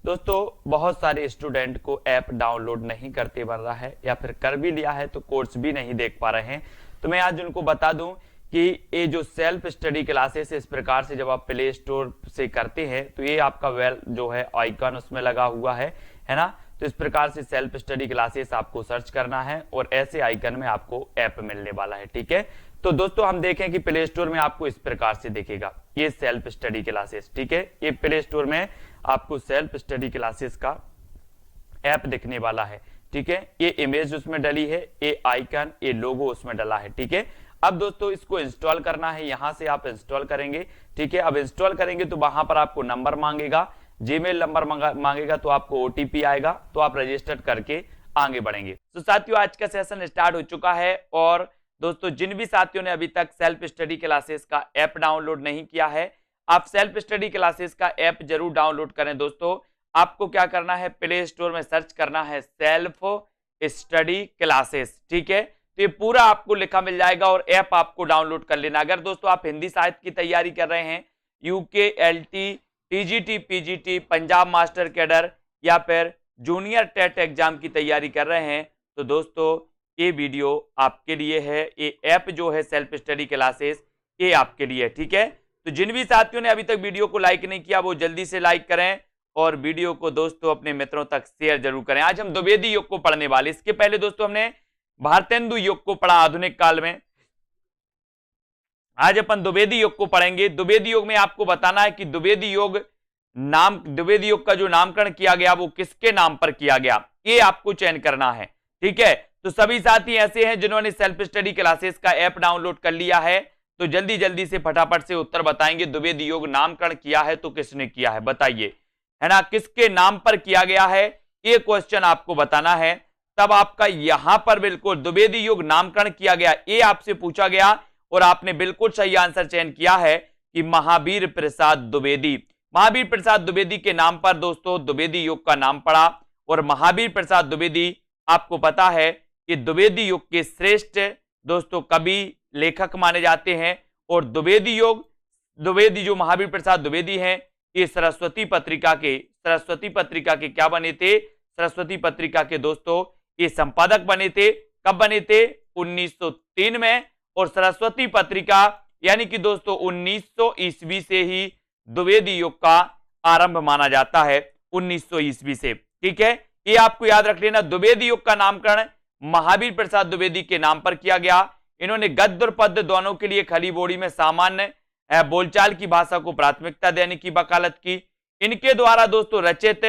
दोस्तों बहुत सारे स्टूडेंट को ऐप डाउनलोड नहीं करते बन रहा है या फिर कर भी लिया है तो कोर्स भी नहीं देख पा रहे हैं। तो मैं आज उनको बता दूं कि ये जो सेल्फ स्टडी क्लासेस इस प्रकार से जब आप प्ले स्टोर से करते हैं तो ये आपका वेल जो है आइकन उसमें लगा हुआ है ना। तो इस प्रकार से सेल्फ स्टडी क्लासेस आपको सर्च करना है और ऐसे आइकन में आपको ऐप मिलने वाला है। ठीक है, तो दोस्तों हम देखें कि प्ले स्टोर में आपको इस प्रकार से दिखेगा ये सेल्फ स्टडी क्लासेस। ठीक है, ये प्ले स्टोर में आपको सेल्फ स्टडी क्लासेस का ऐप दिखने वाला है। ठीक है, ये इमेज उसमें डली है, ये आइकन, ये लोगो उसमें डला है। ठीक है, अब दोस्तों इसको इंस्टॉल करना है, यहां से आप इंस्टॉल करेंगे। ठीक है, अब इंस्टॉल करेंगे तो वहां पर आपको नंबर मांगेगा, जीमेल नंबर मांगेगा, तो आपको ओटीपी आएगा, तो आप रजिस्टर करके आगे बढ़ेंगे। तो साथियों आज का सेशन स्टार्ट हो चुका है और दोस्तों जिन भी साथियों ने अभी तक सेल्फ स्टडी क्लासेस का ऐप डाउनलोड नहीं किया है, आप सेल्फ स्टडी क्लासेस का ऐप जरूर डाउनलोड करें। दोस्तों आपको क्या करना है, प्ले स्टोर में सर्च करना है सेल्फ स्टडी क्लासेस। ठीक है, तो ये पूरा आपको लिखा मिल जाएगा और ऐप आपको डाउनलोड कर लेना। अगर दोस्तों आप हिंदी साहित्य की तैयारी कर रहे हैं, UK, LT, TGT, PGT, Punjab master cadre या फिर जूनियर टेट एग्जाम की तैयारी कर रहे हैं, तो दोस्तों ये वीडियो आपके लिए है। ये ऐप जो है सेल्फ स्टडी क्लासेस, ये आपके लिए। ठीक है, तो जिन भी साथियों ने अभी तक वीडियो को लाइक नहीं किया वो जल्दी से लाइक करें और वीडियो को दोस्तों अपने मित्रों तक शेयर जरूर करें। आज हम द्विवेदी योग को पढ़ने वाले, इसके पहले दोस्तों हमने भारतेंदु योग को पढ़ा आधुनिक काल में। आज अपन द्विवेदी योग को पढ़ेंगे। द्विवेदी योग में आपको बताना है कि द्विवेदी योग का जो नामकरण किया गया वो किसके नाम पर किया गया, ये आपको चयन करना है। ठीक है, तो सभी साथी ऐसे हैं जिन्होंने सेल्फ स्टडी क्लासेस का ऐप डाउनलोड कर लिया है, तो जल्दी जल्दी से फटाफट से उत्तर बताएंगे। द्विवेदी योग नामकरण किया है तो किसने किया है बताइए, है ना, किसके नाम पर किया गया है, ये क्वेश्चन आपको बताना है। तब आपका यहां पर बिल्कुल द्विवेदी योग नामकरण किया गया ये आपसे पूछा गया और आपने बिल्कुल सही आंसर चयन किया है कि महावीर प्रसाद द्विवेदी। महावीर प्रसाद द्विवेदी के नाम पर दोस्तों द्विवेदी योग का नाम पड़ा और महावीर प्रसाद द्विवेदी आपको पता है कि द्विवेदी योग के श्रेष्ठ दोस्तों कवि लेखक माने जाते हैं। और द्विवेदी जो महावीर प्रसाद द्विवेदी हैं ये सरस्वती पत्रिका के क्या बने थे, सरस्वती पत्रिका के दोस्तों ये संपादक बने थे। कब बने थे, 1903 में। और सरस्वती पत्रिका यानी कि दोस्तों 1900 ईस्वी से ही द्विवेदी योग का आरंभ माना जाता है, 1900 ईस्वी से। ठीक है, ये आपको याद रख लेना। द्विवेदी योग का नामकरण महावीर प्रसाद द्विवेदी के नाम पर किया गया। इन्होंने गद्य और पद्य दोनों के लिए खली बोली में सामान्य बोलचाल की भाषा को प्राथमिकता देने की वकालत की। इनके द्वारा दोस्तों रचित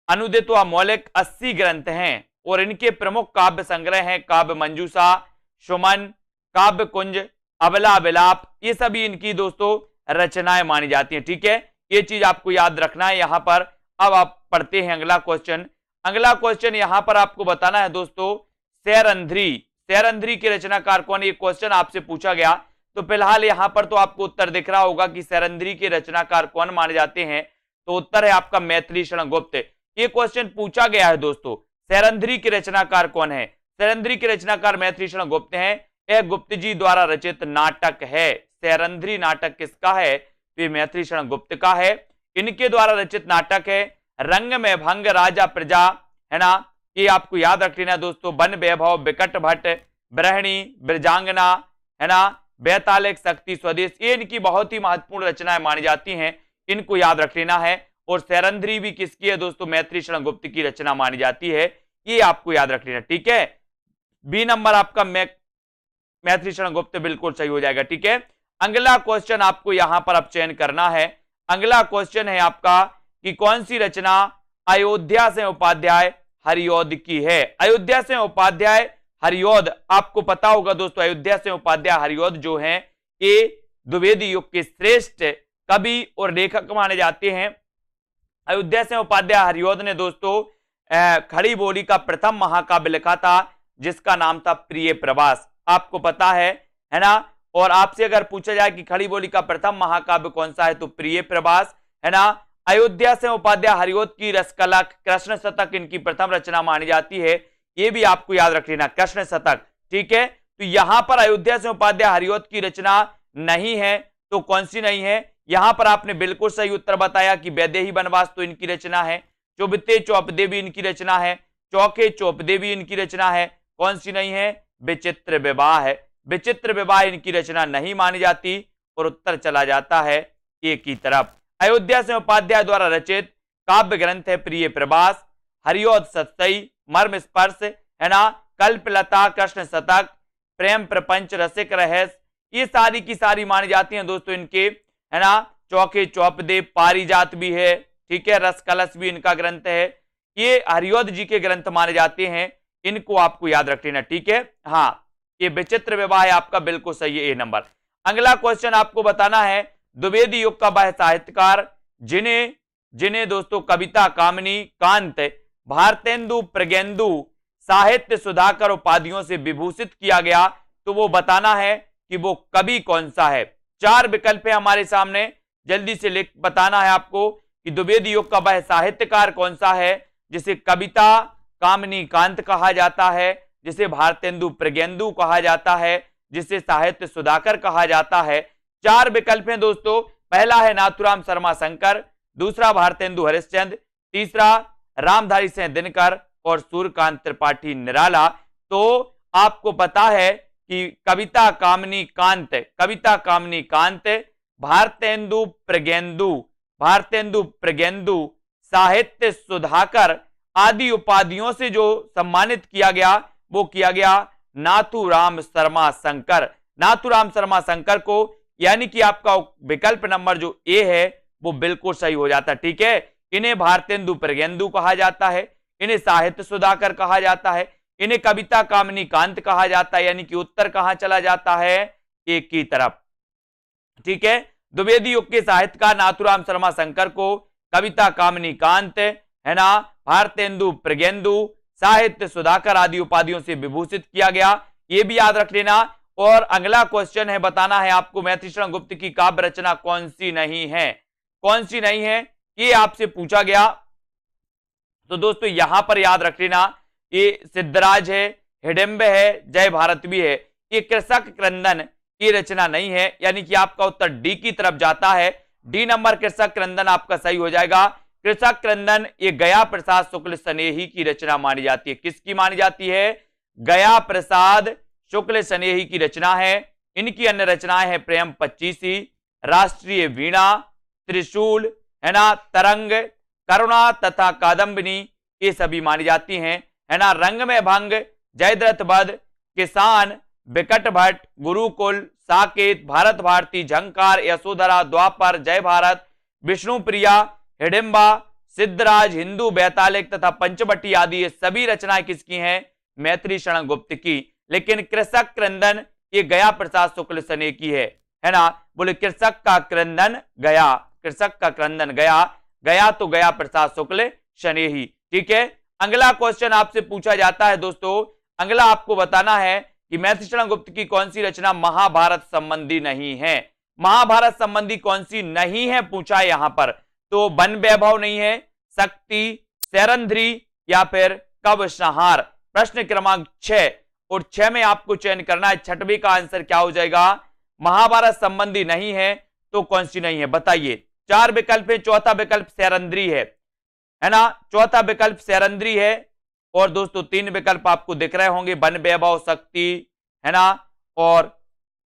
अनुदित व मौलिक 80 ग्रंथ हैं और इनके प्रमुख काव्य संग्रह हैं काव्य मंजूषा, सुमन, काव्य कुंज, अबला विलाप, ये सभी इनकी दोस्तों रचनाएं मानी जाती हैं। ठीक है, ये चीज आपको याद रखना है यहां पर। अब आप पढ़ते हैं अगला क्वेश्चन। अगला क्वेश्चन यहां पर आपको बताना है दोस्तों सैरंध्री के रचनाकार कौन, ये क्वेश्चन आपसे पूछा गया। तो फिलहाल यहां पर तो आपको उत्तर दिख रहा होगा कि सैरंध्री के रचनाकार कौन माने जाते हैं, तो उत्तर है आपका मैथिली शरण गुप्त। ये क्वेश्चन पूछा गया है दोस्तों, सैरंध्री के रचनाकार कौन है। सैरंध्री के रचनाकार मैथिली शरण गुप्त हैं। यह गुप्त जी द्वारा रचित नाटक है। सैरंध्री नाटक किसका है, तो ये मैथिली शरण गुप्त का है। इनके द्वारा रचित नाटक है रंग में भंग, राजा प्रजा, है ना, ये आपको याद रख लेना दोस्तों। वन वैभव, विकट भट्ट, ब्रहणी, ब्रजांगना, है ना, बैतालिक, शक्ति, स्वदेश, ये इनकी बहुत ही महत्वपूर्ण रचनाएं मानी जाती हैं, इनको याद रख लेना है। और सैरंध्री भी किसकी है दोस्तों, मैथिली शरण गुप्त की रचना मानी जाती है, ये आपको याद रख लेना। ठीक है, बी नंबर आपका मैथिली शरण गुप्त बिल्कुल सही हो जाएगा। ठीक है, अगला क्वेश्चन आपको यहां पर अब चयन करना है। अगला क्वेश्चन है आपका कि कौन सी रचना अयोध्या से उपाध्याय हरिऔध की है। अयोध्या से उपाध्याय हरिऔध आपको पता होगा दोस्तों, अयोध्या से उपाध्याय हरिऔध जो हैं ये द्विवेदी युग के श्रेष्ठ कवि और लेखक माने जाते हैं। अयोध्या से उपाध्याय हरिऔध ने दोस्तों खड़ी बोली का प्रथम महाकाव्य लिखा था जिसका नाम था प्रिय प्रवास, आपको पता है ना। और आपसे अगर पूछा जाए कि खड़ी बोली का प्रथम महाकाव्य कौन सा है, तो प्रिय प्रवास, है ना। अयोध्या से उपाध्याय हरिऔध की रसकला कृष्ण शतक इनकी प्रथम रचना मानी जाती है, ये भी आपको याद रख लेना, कृष्ण शतक। ठीक है, तो यहां पर अयोध्या से उपाध्याय हरिऔध की रचना नहीं है, तो कौन सी नहीं है, यहां पर आपने बिल्कुल सही उत्तर बताया कि वैदेही वनवास तो इनकी रचना है। चुभते चौपदे भी इनकी रचना है, चौके चौपदे भी इनकी रचना है। कौन सी नहीं है? विचित्र विवाह है। विचित्र विवाह इनकी रचना नहीं मानी जाती और उत्तर चला जाता है ए की तरफ। अयोध्या सिंह उपाध्याय द्वारा रचित काव्य ग्रंथ है प्रिय प्रवास, हरिओद सत्सई, मर्म स्पर्श, है ना, कल्पलता, कृष्ण शतक, प्रेम प्रपंच, रसिक रहस्य, ये सारी की सारी मानी जाती हैं दोस्तों इनके, है ना। चौके चौपदे, पारिजात भी है, ठीक है, रस कलश भी इनका ग्रंथ है। ये हरिओद जी के ग्रंथ माने जाते हैं, इनको आपको याद रख लेना, ठीक है। हाँ, ये विचित्र विवाह है आपका, बिल्कुल सही है, ए नंबर। अगला क्वेश्चन आपको बताना है, द्विवेदी युग का वह साहित्यकार जिन्हें दोस्तों कविता, कामिनी, कांत, भारतेंदु, प्रज्ञेंदु, साहित्य सुधाकर उपाधियों से विभूषित किया गया, तो वो बताना है कि वो कवि कौन सा है। 4 विकल्प है हमारे सामने, जल्दी से लिख बताना है आपको कि द्विवेदी युग का वह साहित्यकार कौन सा है जिसे कविता, कामिनी, कांत कहा जाता है, जिसे भारतेंदु, प्रज्ञेंदु कहा जाता है, जिसे साहित्य सुधाकर कहा जाता है। 4 विकल्प हैं दोस्तों। पहला है नाथुराम शर्मा शंकर, दूसरा भारतेंदु हरिश्चंद्र, तीसरा रामधारी सिंह दिनकर और सूर्यकांत त्रिपाठी निराला। तो आपको पता है कि कविता, कामिनी, कांत, भारतेंदु प्रज्ञेंदु, साहित्य सुधाकर आदि उपाधियों से जो सम्मानित किया गया वो किया गया नाथुराम शर्मा शंकर। नाथुराम शर्मा शंकर को, यानी कि आपका विकल्प नंबर जो ए है वो बिल्कुल सही हो जाता है, ठीक है। इन्हें भारतेंदु प्रज्ञेंदु कहा जाता है, इन्हें साहित्य सुधाकर कहा जाता है, इन्हें कविता, कामिनी, कांत कहा जाता है, यानी कि उत्तर कहां चला जाता है? एक की तरफ, ठीक है। द्विवेदी युग के साहित्यकार नाथुराम शर्मा शंकर को कविता, कामिनी, कांत, है ना, भारतेंदु प्रज्ञेंदु, साहित्य सुधाकर आदि उपाधियों से विभूषित किया गया, ये भी याद रख लेना। और अगला क्वेश्चन है, बताना है आपको मैथिलीशरण गुप्त की काव्य रचना कौन सी नहीं है, कौन सी नहीं है, ये आपसे पूछा गया। तो दोस्तों यहां पर याद रख लेना, ये सिद्धराज है, हिडिंब है, जय भारत भी है, ये कृषक क्रंदन की रचना नहीं है, यानी कि आपका उत्तर डी की तरफ जाता है। डी नंबर कृषक क्रंदन आपका सही हो जाएगा। कृषक क्रंदन ये गया प्रसाद शुक्ल स्नेही की रचना मानी जाती है। किसकी मानी जाती है? गया प्रसाद शुक्ल स्नेही की रचना है। इनकी अन्य रचनाएं हैं प्रेम पच्चीसी, राष्ट्रीय वीणा, त्रिशूल, है ना, तरंग, करुणा तथा कादम्बिनी, ये सभी मानी जाती हैं, है ना। रंग में भंग, जयद्रथ वध, किसान, विकट भट्ट, गुरुकुल, साकेत, भारत भारती, झंकार, यशोधरा, द्वापर, जय भारत, विष्णुप्रिया, हिडिंबा, सिद्धराज, हिंदू, बैतालिक तथा पंचवटी आदि ये सभी रचनाएं किसकी हैं? मैथिलीशरण गुप्त की। लेकिन कृषक क्रंदन ये गया प्रसाद शुक्ल स्नेही की है ना। बोले कृषक का क्रंदन गया, कृषक का क्रंदन गया, गया तो गया प्रसाद शुक्ल स्नेही, ठीक है। अगला क्वेश्चन आपसे पूछा जाता है दोस्तों, अगला आपको बताना है कि मैथिलीशरण गुप्त की कौन सी रचना महाभारत संबंधी नहीं है। महाभारत संबंधी कौन सी नहीं है पूछा है यहां पर। तो वन वैभव नहीं है, शक्ति, सैरंध्री या फिर कव संहार। प्रश्न क्रमांक 6 और 6 में आपको चयन करना है, छठवीं का आंसर क्या हो जाएगा? महाभारत संबंधी नहीं है तो कौन सी नहीं है बताइए। 4 विकल्प है, चौथा विकल्प सैरंध्री है ना, चौथा विकल्प सैरंध्री है। और दोस्तों 3 विकल्प आपको दिख रहे होंगे, वन वैभव, शक्ति, है ना, और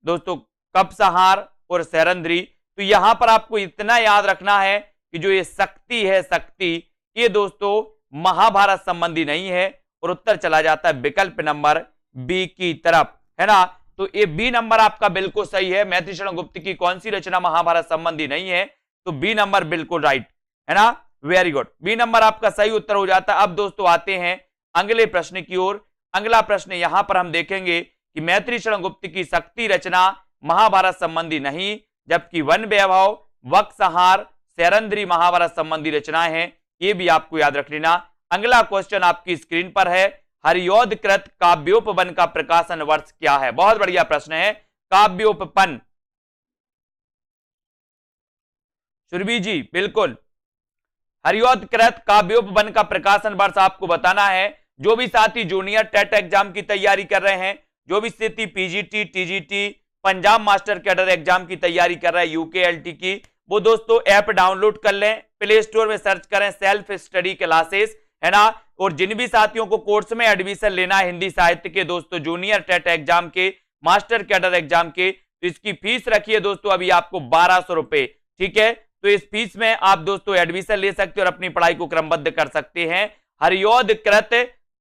दोस्तों कप संहार और सैरंध्री। तो यहां पर आपको इतना याद रखना है कि जो ये शक्ति है, शक्ति, ये दोस्तों महाभारत संबंधी नहीं है और उत्तर चला जाता है विकल्प नंबर बी की तरफ, है ना। तो ये बी नंबर आपका बिल्कुल सही है। मैथिलीशरण गुप्त की कौन सी रचना महाभारत संबंधी नहीं है? तो बी नंबर बिल्कुल राइट, है ना, वेरी गुड, बी नंबर आपका सही उत्तर हो जाता है। अब दोस्तों आते हैं अगले प्रश्न की ओर। अगला प्रश्न यहां पर हम देखेंगे कि मैथिलीशरण गुप्त की शक्ति रचना महाभारत संबंधी नहीं, जबकि वन वैभव, वक संहार, सैरंध्री महाभारत संबंधी रचनाएं हैं, ये भी आपको याद रख लेना। अगला क्वेश्चन आपकी स्क्रीन पर है, हरिओद कृत काव्योपवन का प्रकाशन वर्ष क्या है? बहुत बढ़िया प्रश्न है, काव्योपवन। सुरभि जी बिल्कुल, हरिओद कृत काव्योपवन का प्रकाशन वर्ष आपको बताना है। जो भी साथी जूनियर टेट एग्जाम की तैयारी कर रहे हैं, जो भी स्थिति PGT, TGT, Punjab master cadre exam की तैयारी कर रहा है, यूकेएलटी की, वो दोस्तों ऐप डाउनलोड कर लें, प्ले स्टोर में सर्च करें सेल्फ स्टडी क्लासेस, है ना। और जिन भी साथियों को कोर्स में एडमिशन लेना है हिंदी साहित्य के दोस्तों, जूनियर टेट एग्जाम के, मास्टर कैडर एग्जाम के, तो इसकी फीस रखी है दोस्तों अभी आपको 1200 रुपए, ठीक है। तो इस फीस में आप दोस्तों एडमिशन ले सकते हैं और अपनी पढ़ाई को क्रमबद्ध कर सकते हैं। हरियोध कृत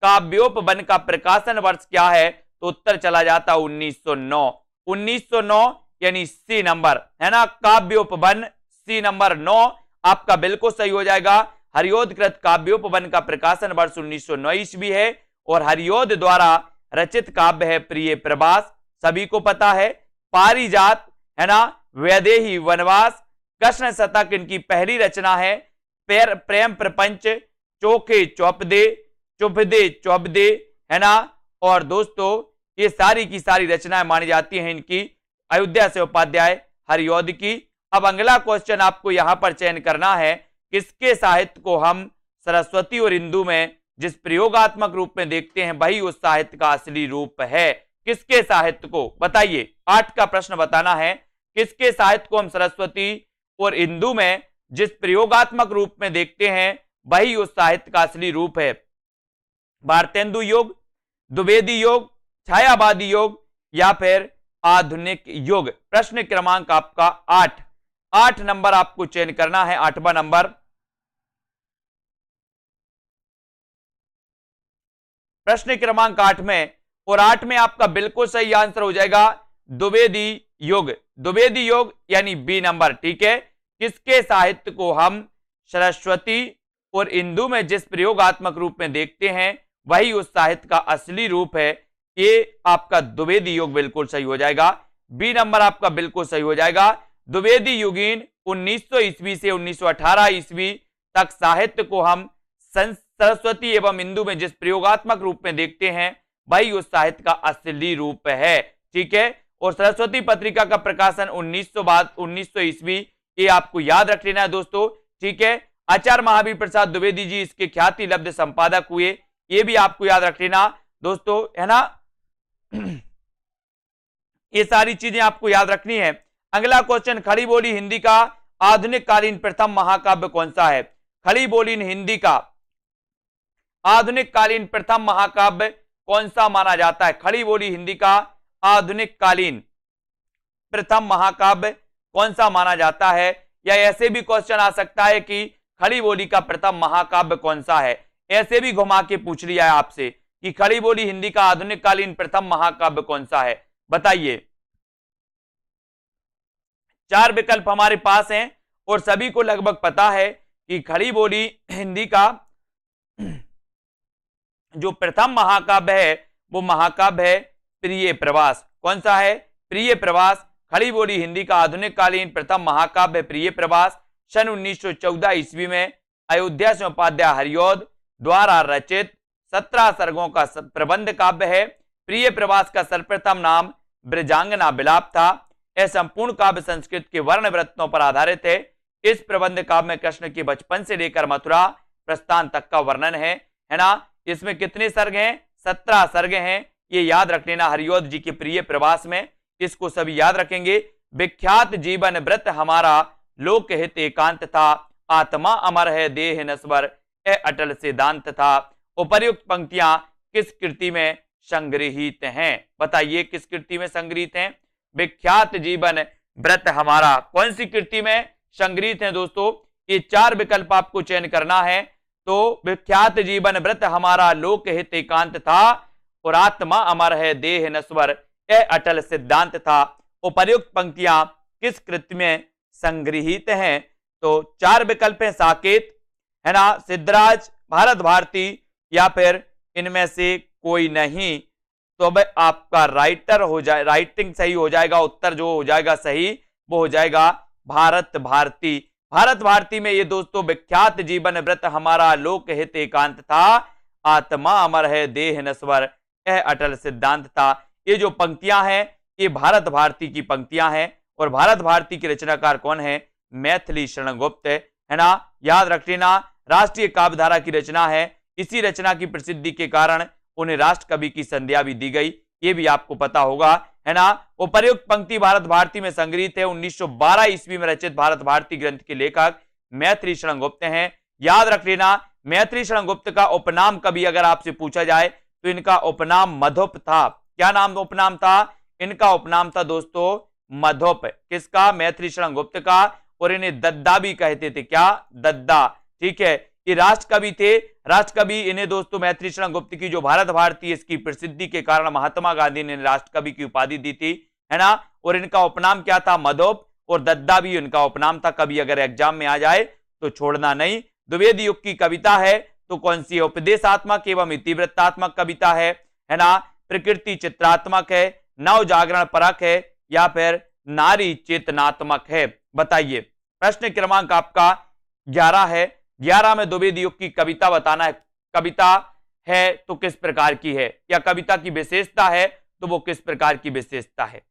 काव्योपवन का प्रकाशन वर्ष क्या है, तो उत्तर चला जाता 1909। 1909 यानी सी नंबर, है ना। काव्योपवन सी नंबर 9 आपका बिल्कुल सही हो जाएगा। हरियोध कृत काव्योपवन का प्रकाशन वर्ष 1909 ईस्वी है और हरियोध द्वारा रचित काव्य है प्रिय प्रवास, सभी को पता है। पारिजात, है ना, वैदेही वनवास, कृष्ण शतक इनकी पहली रचना है। प्रेम प्रपंच, चोखे चौपदे, चुभदे चौबदे, है ना। और दोस्तों ये सारी की सारी रचनाएं मानी जाती हैं इनकी अयोध्या से उपाध्याय हरियोध की। अब अगला क्वेश्चन आपको यहां पर चयन करना है, किसके साहित्य को हम सरस्वती और इंदु में जिस प्रयोगात्मक रूप में देखते हैं वही उस साहित्य का असली रूप है। किसके साहित्य को बताइए, 8 का प्रश्न बताना है। किसके साहित्य को हम सरस्वती और इंदु में जिस प्रयोगात्मक रूप में देखते हैं वही उस साहित्य का असली रूप है। भारतेंदु योग, द्विवेदी योग, छायावादी योग या फिर आधुनिक युग। प्रश्न क्रमांक आपका 8 नंबर आपको चयन करना है, 8वां नंबर। प्रश्न क्रमांक 8 में, और 8 में आपका बिल्कुल सही आंसर हो जाएगा द्विवेदी युग। द्विवेदी युग यानी बी नंबर, ठीक है। किसके साहित्य को हम सरस्वती और इंदु में जिस प्रयोगात्मक रूप में देखते हैं वही उस साहित्य का असली रूप है, ये आपका द्विवेदी युग बिल्कुल सही हो जाएगा। बी नंबर आपका बिल्कुल सही हो जाएगा। द्विवेदी युगीन 1900 ईस्वी से 1918 ईस्वी तक साहित्य को हम सरस्वती एवं इंदु में जिस प्रयोगात्मक रूप में देखते हैं वही उस साहित्य का असली रूप है, ठीक है। और सरस्वती पत्रिका का प्रकाशन 1900 ईस्वी, ये आपको याद रख लेना है दोस्तों, ठीक है। आचार्य महावीर प्रसाद द्विवेदी जी इसके ख्याति लब्ध संपादक हुए, ये भी आपको याद रख लेना दोस्तों, है ना। ये सारी चीजें आपको याद रखनी है। अगला क्वेश्चन, खड़ी बोली हिंदी का आधुनिक कालीन प्रथम महाकाव्य कौन सा है। खड़ी बोली हिंदी का आधुनिक कालीन प्रथम महाकाव्य कौन सा माना जाता है। खड़ी बोली हिंदी का आधुनिक कालीन प्रथम महाकाव्य कौन सा माना जाता है, या ऐसे भी क्वेश्चन आ सकता है कि खड़ी बोली का प्रथम महाकाव्य कौन सा है। ऐसे भी घुमा के पूछ लिया है आपसे कि खड़ी बोली हिंदी का आधुनिक कालीन प्रथम महाकाव्य कौन सा है, बताइए। 4 विकल्प हमारे पास हैं और सभी को लगभग पता है कि खड़ी बोली हिंदी का जो प्रथम महाकाव्य है वो महाकाव्य है प्रिय प्रवास। कौन सा है, प्रिय प्रवास। खड़ी बोली हिंदी का आधुनिक कालीन प्रथम महाकाव्य प्रिय प्रवास, सन 1914 ईस्वी में अयोध्या से उपाध्याय हरियोध द्वारा रचित 17 सर्गों का प्रबंध काव्य है। प्रिय प्रवास का सर्वप्रथम नाम ब्रजांगना विलाप था। यह संपूर्ण काव्य संस्कृत के वर्ण वृत्तों पर आधारित है। इस प्रबंध काव्य में कृष्ण के बचपन से लेकर मथुरा प्रस्थान तक का वर्णन है ना। इसमें कितने सर्ग हैं, 17 सर्ग हैं, ये याद रख लेना हरियोध जी के प्रिय प्रवास में, इसको सभी याद रखेंगे। विख्यात जीवन व्रत हमारा लोक हित एकांत था, आत्मा अमर है देह नश्वर ए अटल सिद्धांत था। उपर्युक्त पंक्तियां किस कृति में संग्रहित हैं, बताइए किस कृति में संग्रहित हैं। विख्यात जीवन व्रत हमारा कौन सी कृति में संग्रहित है दोस्तों, ये 4 विकल्प आपको चयन करना है। तो विख्यात जीवन व्रत हमारा लोक हित एकांत था और आत्मा अमर है देह नश्वर ए अटल सिद्धांत था। उपर्युक्त पंक्तियां किस कृति में संग्रहित हैं, तो 4 विकल्प हैं, साकेत, है ना, सिद्धराज, भारत भारती या फिर इनमें से कोई नहीं। तो अब आपका राइटिंग सही हो जाएगा, उत्तर जो हो जाएगा सही वो हो जाएगा भारत भारती। भारत भारती में ये दोस्तों विख्यात जीवन व्रत हमारा लोक हित एकांत था, आत्मा अमर है देह नश्वर यह अटल सिद्धांत था। ये जो पंक्तियां हैं ये भारत भारती की पंक्तियां हैं और भारत भारती के रचनाकार कौन है, मैथिली शरण गुप्त, है ना, याद रख लेना। राष्ट्रीय काव्यधारा की रचना है, इसी रचना की प्रसिद्धि के कारण उन्हें राष्ट्र कवि की संज्ञा भी दी गई, ये भी आपको पता होगा। है ना। उपर्युक्त पंक्ति भारत भारती में संग्रहित है। 1912 ईस्वी में रचित भारत भारती ग्रंथ के लेखक मैत्री शरण गुप्त हैं। याद रख लेना, मैत्री शरण गुप्त का उपनाम कभी अगर आपसे पूछा जाए तो इनका उपनाम मधुप था। क्या नाम उपनाम था? इनका उपनाम था दोस्तों मधुप। किसका? मैत्री शरण गुप्त का। और इन्हें दद्दा भी कहते थे। क्या? दद्दा। ठीक है, ये राष्ट्रकवि थे। राष्ट्रकवि इन्हें दोस्तों मैत्री शरण गुप्त की जो भारत भारती इसकी प्रसिद्धि के कारण महात्मा गांधी ने राष्ट्रकवि की उपाधि दी थी, है ना। और इनका उपनाम क्या था? मधुप। और दद्दा भी इनका उपनाम था। कभी अगर एग्जाम में आ जाए तो छोड़ना नहीं। द्विवेदी युग की कविता है तो कौन सी है? उपदेशात्मक एवं इतिवृत्तात्मक कविता है ना। प्रकृति चित्रात्मक है, नव जागरण परक है, या फिर नारी चेतनात्मक है? बताइए। प्रश्न क्रमांक आपका 11 है। 11 में द्विवेदी युग की कविता बताना है। कविता है तो किस प्रकार की है, या कविता की विशेषता है तो वो किस प्रकार की विशेषता है?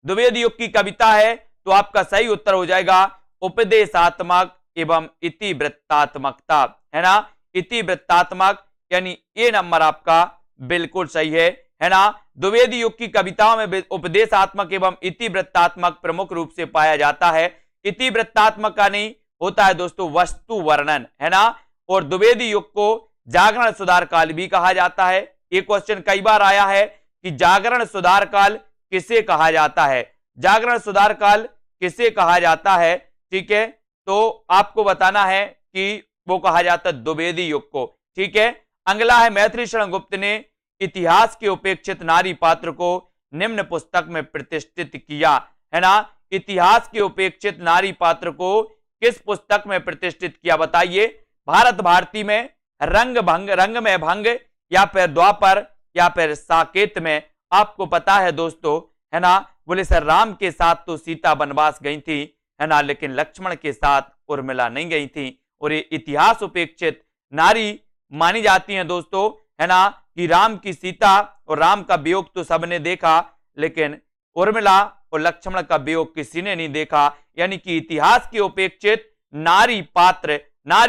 द्विवेदी युग की कविता है तो आपका सही उत्तर हो जाएगा उपदेशात्मक एवं इतिवृत्तात्मकता, है ना। इतिवृत्तात्मक यानी ए नंबर आपका बिल्कुल सही है ना। द्विवेदी युग की कविताओं में उपदेशात्मक एवं इतिवृत्तात्मक प्रमुख रूप से पाया जाता है। इतिवृत्तात्मक का नहीं होता है दोस्तों वस्तु वर्णन, है ना। और द्विवेदी युग को जागरण सुधार काल भी कहा जाता है। ये क्वेश्चन कई बार आया है कि जागरण सुधार काल किसे कहा जाता है? जागरण सुधार काल किसे कहा जाता है? ठीक है, तो आपको बताना है कि वो कहा जाता है द्विवेदी युग को। ठीक है, अगला है मैत्री शरण गुप्त ने इतिहास के उपेक्षित नारी पात्र को निम्न पुस्तक में प्रतिष्ठित किया, है ना। इतिहास के उपेक्षित नारी पात्र को किस पुस्तक में प्रतिष्ठित किया? बताइए। भारत भारती में, रंग में भंग, या फिर द्वापर, या फिर साकेत में? आपको पता है दोस्तों, है ना, बोले सर राम के साथ तो सीता वनवास गई थी, है ना, लेकिन लक्ष्मण के साथ उर्मिला नहीं गई थी। और ये इतिहास उपेक्षित नारी मानी जाती हैं दोस्तों, है ना, कि राम की सीता और राम का वियोग तो सबने देखा, लेकिन उर्मिला और लक्ष्मण का वियोग किसी ने नहीं देखा। यानी कि इतिहास के उपेक्षित नारी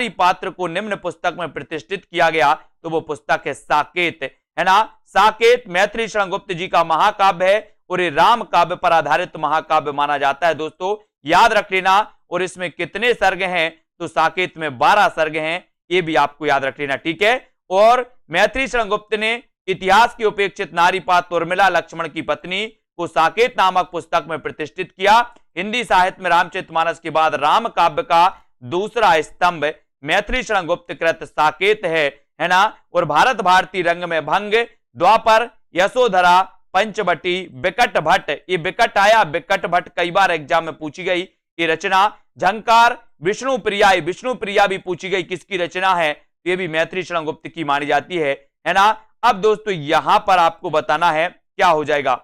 पात्र को निम्न पुस्तक में प्रतिष्ठित किया गया, तो वो पुस्तक है साकेत, है ना। साकेत मैत्री शरण गुप्त जी का महाकाव्य है और ये राम काव्य पर आधारित महाकाव्य माना जाता है दोस्तों, याद रख लेना। और इसमें कितने सर्ग हैं? तो साकेत में 12 सर्ग हैं, ये भी आपको याद रख लेना। ठीक है, और मैत्री शरण गुप्त ने इतिहास की उपेक्षित नारी पात्र उर्मिला लक्ष्मण की पत्नी को साकेत नामक पुस्तक में प्रतिष्ठित किया। हिंदी साहित्य में रामचरितमानस के बाद राम काव्य का दूसरा स्तंभ मैत्री शरण गुप्त कृत साकेत है ना। और भारत भारती रंग में भंग, द्वापर, यशोधरा, पंचवटी, बिकट भट्ट, ये बिकट आया, बिकट भट्ट कई बार एग्जाम में पूछी गई ये रचना। झंकार, विष्णु प्रिया भी पूछी गई, किसकी रचना है? ये भी मैत्री शरण गुप्त की मानी जाती है ना। अब दोस्तों यहां पर आपको बताना है क्या हो जाएगा।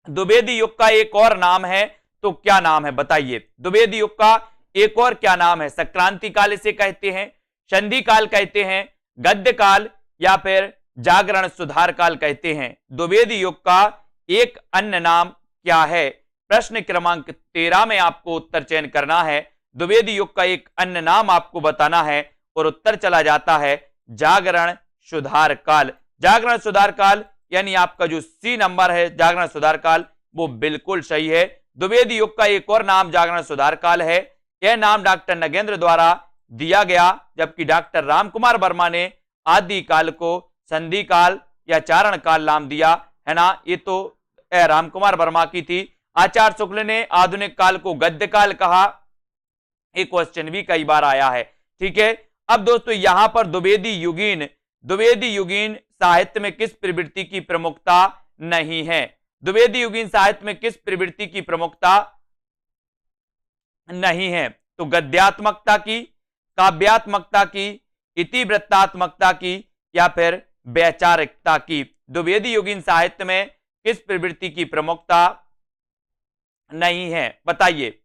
द्विवेदी युग का एक और नाम है, तो क्या नाम है? बताइए। द्विवेदी युग का एक और क्या नाम है? संक्रांति काल इसे कहते हैं, संधि काल कहते हैं, गद्य काल, या फिर जागरण सुधार काल कहते हैं। द्विवेदी युग का एक अन्य नाम क्या है? प्रश्न क्रमांक 13 में आपको उत्तर चयन करना है। द्विवेदी युग का एक अन्य नाम आपको बताना है और उत्तर चला जाता है जागरण सुधार काल। जागरण सुधार काल यानी आपका जो सी नंबर है जागरण सुधार काल, वो बिल्कुल सही है। द्विवेदी युग का एक और नाम जागरण सुधार काल है। यह नाम डॉक्टर नगेंद्र द्वारा दिया गया, जबकि डॉक्टर रामकुमार वर्मा ने आदि काल को संधि काल या चारण काल नाम दिया, है ना। ये तो रामकुमार वर्मा की थी। आचार्य शुक्ल ने आधुनिक काल को गद्य काल कहा। एक क्वेश्चन भी कई बार आया है। ठीक है, अब दोस्तों यहां पर द्विवेदी युगीन साहित्य में किस प्रवृत्ति की प्रमुखता नहीं है? द्विवेदी युगीन साहित्य में किस प्रवृत्ति की प्रमुखता नहीं है? तो गद्यात्मकता की, काव्यात्मकता की, इतिवृत्तात्मकता की, या फिर वैचारिकता की? द्विवेदी युगीन साहित्य में किस प्रवृत्ति की प्रमुखता नहीं है? बताइए।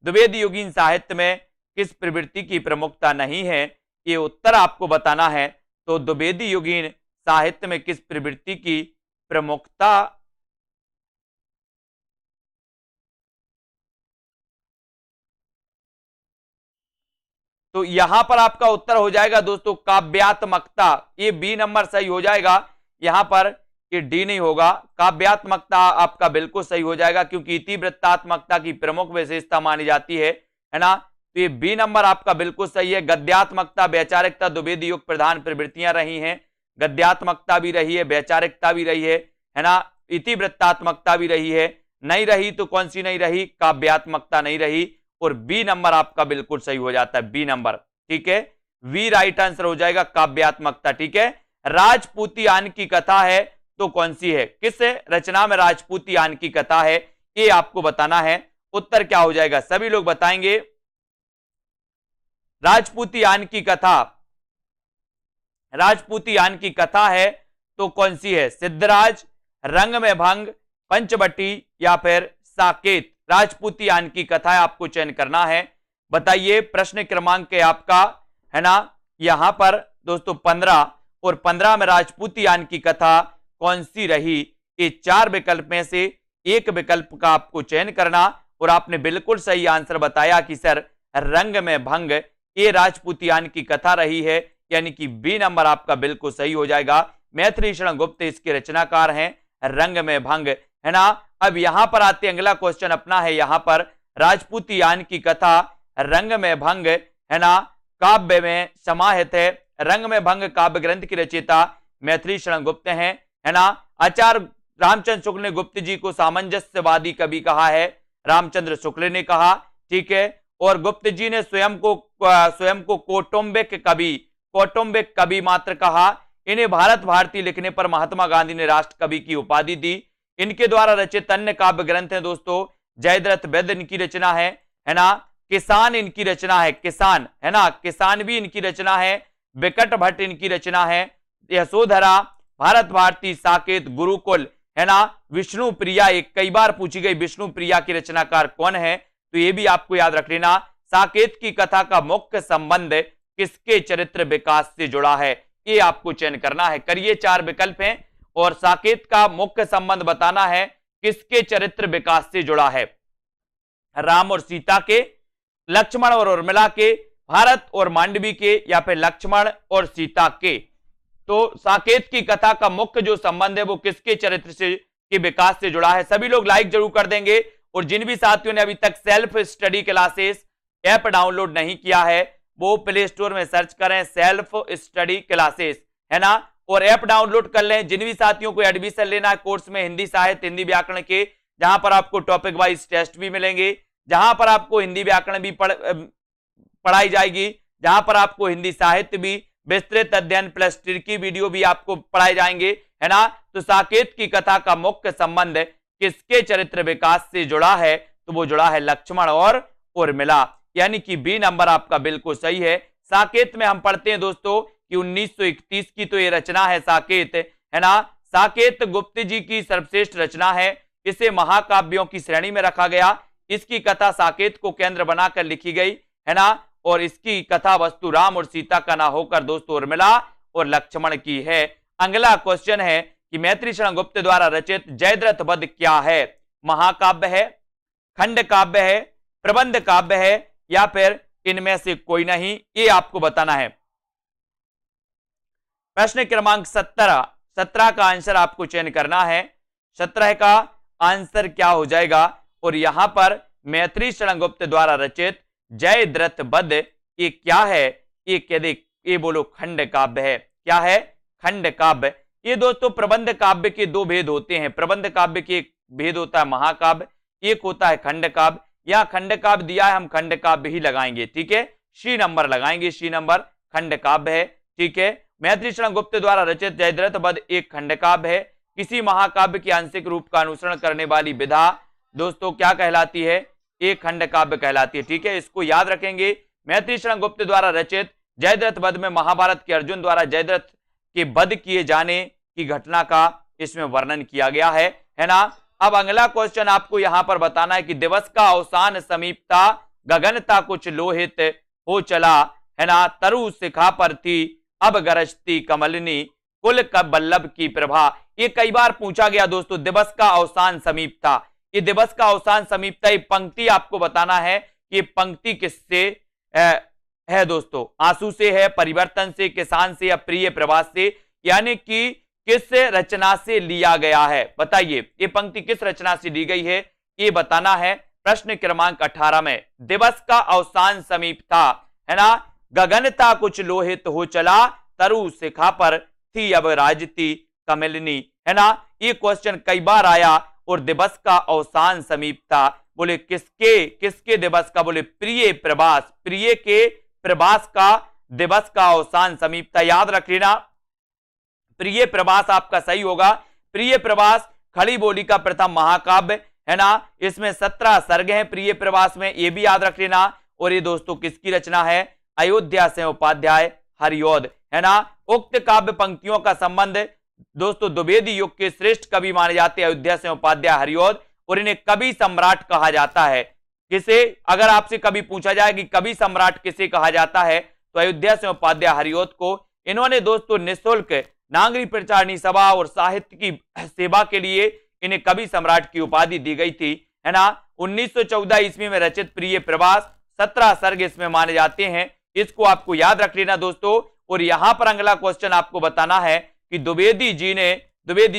द्विवेदी युगीन साहित्य में किस प्रवृत्ति की प्रमुखता नहीं है, ये उत्तर आपको बताना है। तो द्विवेदी युगीन साहित्य में किस प्रवृत्ति की प्रमुखता तो यहां पर आपका उत्तर हो जाएगा दोस्तों काव्यात्मकता। ये बी नंबर सही हो जाएगा। यहां पर ये डी नहीं होगा। काव्यात्मकता आपका बिल्कुल सही हो जाएगा, क्योंकि इतिवृत्तात्मकता की प्रमुख विशेषता मानी जाती है ना। तो ये बी नंबर आपका बिल्कुल सही है। गद्यात्मकता, वैचारिकता द्विवेदी युग प्रधान प्रवृत्तियां रही हैं। गद्यात्मकता भी रही है, वैचारिकता भी रही है ना, इतिवृत्तात्मकता भी रही है। नहीं रही तो कौन सी नहीं रही? काव्यात्मकता नहीं रही। और बी नंबर आपका बिल्कुल सही हो जाता है, बी नंबर। ठीक है, वी राइट आंसर हो जाएगा, काव्यात्मकता। ठीक है, राजपूतियान की कथा है तो कौन सी है? किस रचना में राजपूतियान की कथा है, ये आपको बताना है। उत्तर क्या हो जाएगा? सभी लोग बताएंगे। राजपूतियान की कथा, राजपूतियान की कथा है तो कौन सी है? सिद्धराज, रंग में भंग, पंचवटी या फिर साकेत? राजपूतियान की कथा है, आपको चयन करना है। बताइए, प्रश्न क्रमांक है आपका, है ना, यहां पर दोस्तों 15, और 15 में राजपूतियान की कथा कौन सी रही? ये 4 विकल्प में से एक विकल्प का आपको चयन करना। और आपने बिल्कुल सही आंसर बताया कि सर रंग में भंग ये राजपूतियान की कथा रही है, यानी कि बी नंबर आपका बिल्कुल सही हो जाएगा। मैथिली शरण गुप्त इसके रचनाकार हैं, रंग में भंग, है ना। अब यहां पर आते अगला क्वेश्चन अपना है, यहां पर राजपूतियान की कथा रंग में भंग, है ना, काव्य में समाहित है। रंग में भंग काव्य ग्रंथ की रचयिता मैथिली शरण गुप्त हैं, है ना। आचार्य रामचंद्र शुक्ल ने गुप्त जी को सामंजस्यवादी कवि कहा है, रामचंद्र शुक्ल ने कहा। ठीक है, और गुप्त जी ने स्वयं को कौटुंबिक कवि मात्र कहा। इन्हें भारत भारती लिखने पर महात्मा गांधी ने राष्ट्र कवि की उपाधि दी। इनके द्वारा रचित अन्य काव्य ग्रंथ हैं दोस्तों, जयद्रथ वैद्य इनकी रचना है ना। किसान इनकी रचना है, किसान, है ना, किसान भी इनकी रचना है। विकट भट्ट इनकी रचना है। यशोधरा, भारत भारती, साकेत, गुरुकुल, है ना। विष्णु प्रिया, एक कई बार पूछी गई विष्णु प्रिया की रचनाकार कौन है, तो ये भी आपको याद रख लेना। साकेत की कथा का मुख्य संबंध किसके चरित्र विकास से जुड़ा है, ये आपको चयन करना है। करिए, 4 विकल्प हैं और साकेत का मुख्य संबंध बताना है किसके चरित्र विकास से जुड़ा है। राम और सीता के, लक्ष्मण और उर्मिला के, भारत और मांडवी के, या फिर लक्ष्मण और सीता के। तो साकेत की कथा का मुख्य जो संबंध है वो किसके चरित्र से के विकास से जुड़ा है। सभी लोग लाइक जरूर कर देंगे। और जिन भी साथियों ने अभी तक self study classes app download नहीं किया है वो प्ले स्टोर में सर्च करें सेल्फ स्टडी क्लासेस, है ना, और ऐप डाउनलोड कर लें। जिन भी साथियों को एडमिशन लेना है कोर्स में हिंदी साहित्य, हिंदी व्याकरण के, जहां पर आपको टॉपिक वाइज टेस्ट भी मिलेंगे, जहां पर आपको हिंदी व्याकरण भी पढ़ाई जाएगी, जहां पर आपको हिंदी साहित्य भी, विस्तृत अध्ययन प्लस की वीडियो भी आपको पढ़ाए जाएंगे, है ना। तो साकेत की कथा का मुख्य संबंध किसके चरित्र विकास से जुड़ा है, तो वो जुड़ा है लक्ष्मण और उर्मिला, यानी कि बी नंबर आपका बिल्कुल सही है। साकेत में हम पढ़ते हैं दोस्तों कि 1931 की तो ये रचना है साकेत, है ना। साकेत गुप्त जी की सर्वश्रेष्ठ रचना है, इसे महाकाव्यों की श्रेणी में रखा गया। इसकी कथा साकेत को केंद्र बनाकर लिखी गई, है ना, और इसकी कथा वस्तु राम और सीता का ना होकर दोस्तों उर्मिला और लक्ष्मण की है। अगला क्वेश्चन है कि मैथिली शरण गुप्त द्वारा रचित जयद्रथ वध क्या है? महाकाव्य है, खंड काव्य है, प्रबंध काव्य है, या फिर इनमें से कोई नहीं, ये आपको बताना है। प्रश्न क्रमांक 17 का आंसर आपको चयन करना है। 17 का आंसर क्या हो जाएगा? और यहां पर मैथिली शरण गुप्त द्वारा रचित जयद्रथ वध ये क्या है? ये कह दे, ये बोलो खंड काव्य है। क्या है? खंड काव्य। ये दोस्तों प्रबंध काव्य के 2 भेद होते हैं। प्रबंध काव्य के एक भेद होता है महाकाव्य, एक होता है खंड काव्य। यहां खंड काव्य दिया है, हम खंड काव्य ही लगाएंगे, ठीक है, सी नंबर लगाएंगे, सी नंबर खंड काव्य है, ठीक है। मैथिली शरण गुप्त द्वारा रचित जयद्रथ वध एक खंड काव्य है। किसी महाकाव्य के आंशिक रूप का अनुसरण करने वाली विधा दोस्तों क्या कहलाती है? एक खंड काव्य कहलाती है, ठीक है, इसको याद रखेंगे। मैथिली शरण गुप्त द्वारा रचित जयद्रथ वध में महाभारत के अर्जुन द्वारा जयद्रथ के वध किए जाने की घटना का इसमें वर्णन किया गया है ना। अब अगला क्वेश्चन आपको यहां पर बताना है कि दिवस का अवसान समीपता, गगनता कुछ लोहित हो चला, है ना, तरु शिखा पर थी अब गरजती कमलिनी, कुल कब वल्लभ की प्रभा। ये कई बार पूछा गया दोस्तों, दिवस का अवसान समीपता। ये दिवस का अवसान समीपता, ये पंक्ति आपको बताना है कि ये पंक्ति किससे है दोस्तों? आंसू से है, परिवर्तन से, किसान से, या प्रिय प्रवास से। यानी कि किस रचना से लिया गया है? बताइए, ये पंक्ति किस रचना से ली गई है, ये बताना है। प्रश्न क्रमांक 18 में दिवस का अवसान समीप था, है ना, गगनता कुछ लोहित हो चला, तरु शिखा पर थी अब राजती कमलिनी, है ना। ये क्वेश्चन कई बार आया। और दिवस का अवसान समीप था, बोले किसके दिवस का? बोले प्रिय प्रभास, प्रिय के प्रभास का दिवस का अवसान समीप था। याद रख लेना, प्रिय प्रभास आपका सही होगा। प्रिय प्रभास खड़ी बोली का प्रथम महाकाव्य, है ना। इसमें 17 सर्ग हैं प्रिय प्रभास में, ये भी याद रख लेना। और ये दोस्तों किसकी रचना है? अयोध्या से उपाध्याय हरिऔध, है ना। उक्त काव्य पंक्तियों का संबंध दोस्तों द्विवेदी युग के श्रेष्ठ कवि माने जाते हैं अयोध्या से उपाध्याय हरिऔध, और इन्हें कवि सम्राट कहा जाता है। किसे, अगर आपसे कभी पूछा जाए कि कवि सम्राट किसे कहा जाता है, तो अयोध्या से उपाध्याय हरिऔध को। इन्होंने दोस्तों निःशुल्क नागरिक प्रचारणी सभा और साहित्य की सेवा के लिए इन्हें कवि सम्राट की उपाधि दी गई थी, है ना। 1914 ईस्वी में रचित प्रिय प्रभास 17 सर्ग इसमें माने जाते हैं। इसको आपको याद रख लेना दोस्तों। और यहां पर अगला क्वेश्चन आपको बताना है कि द्विवेदी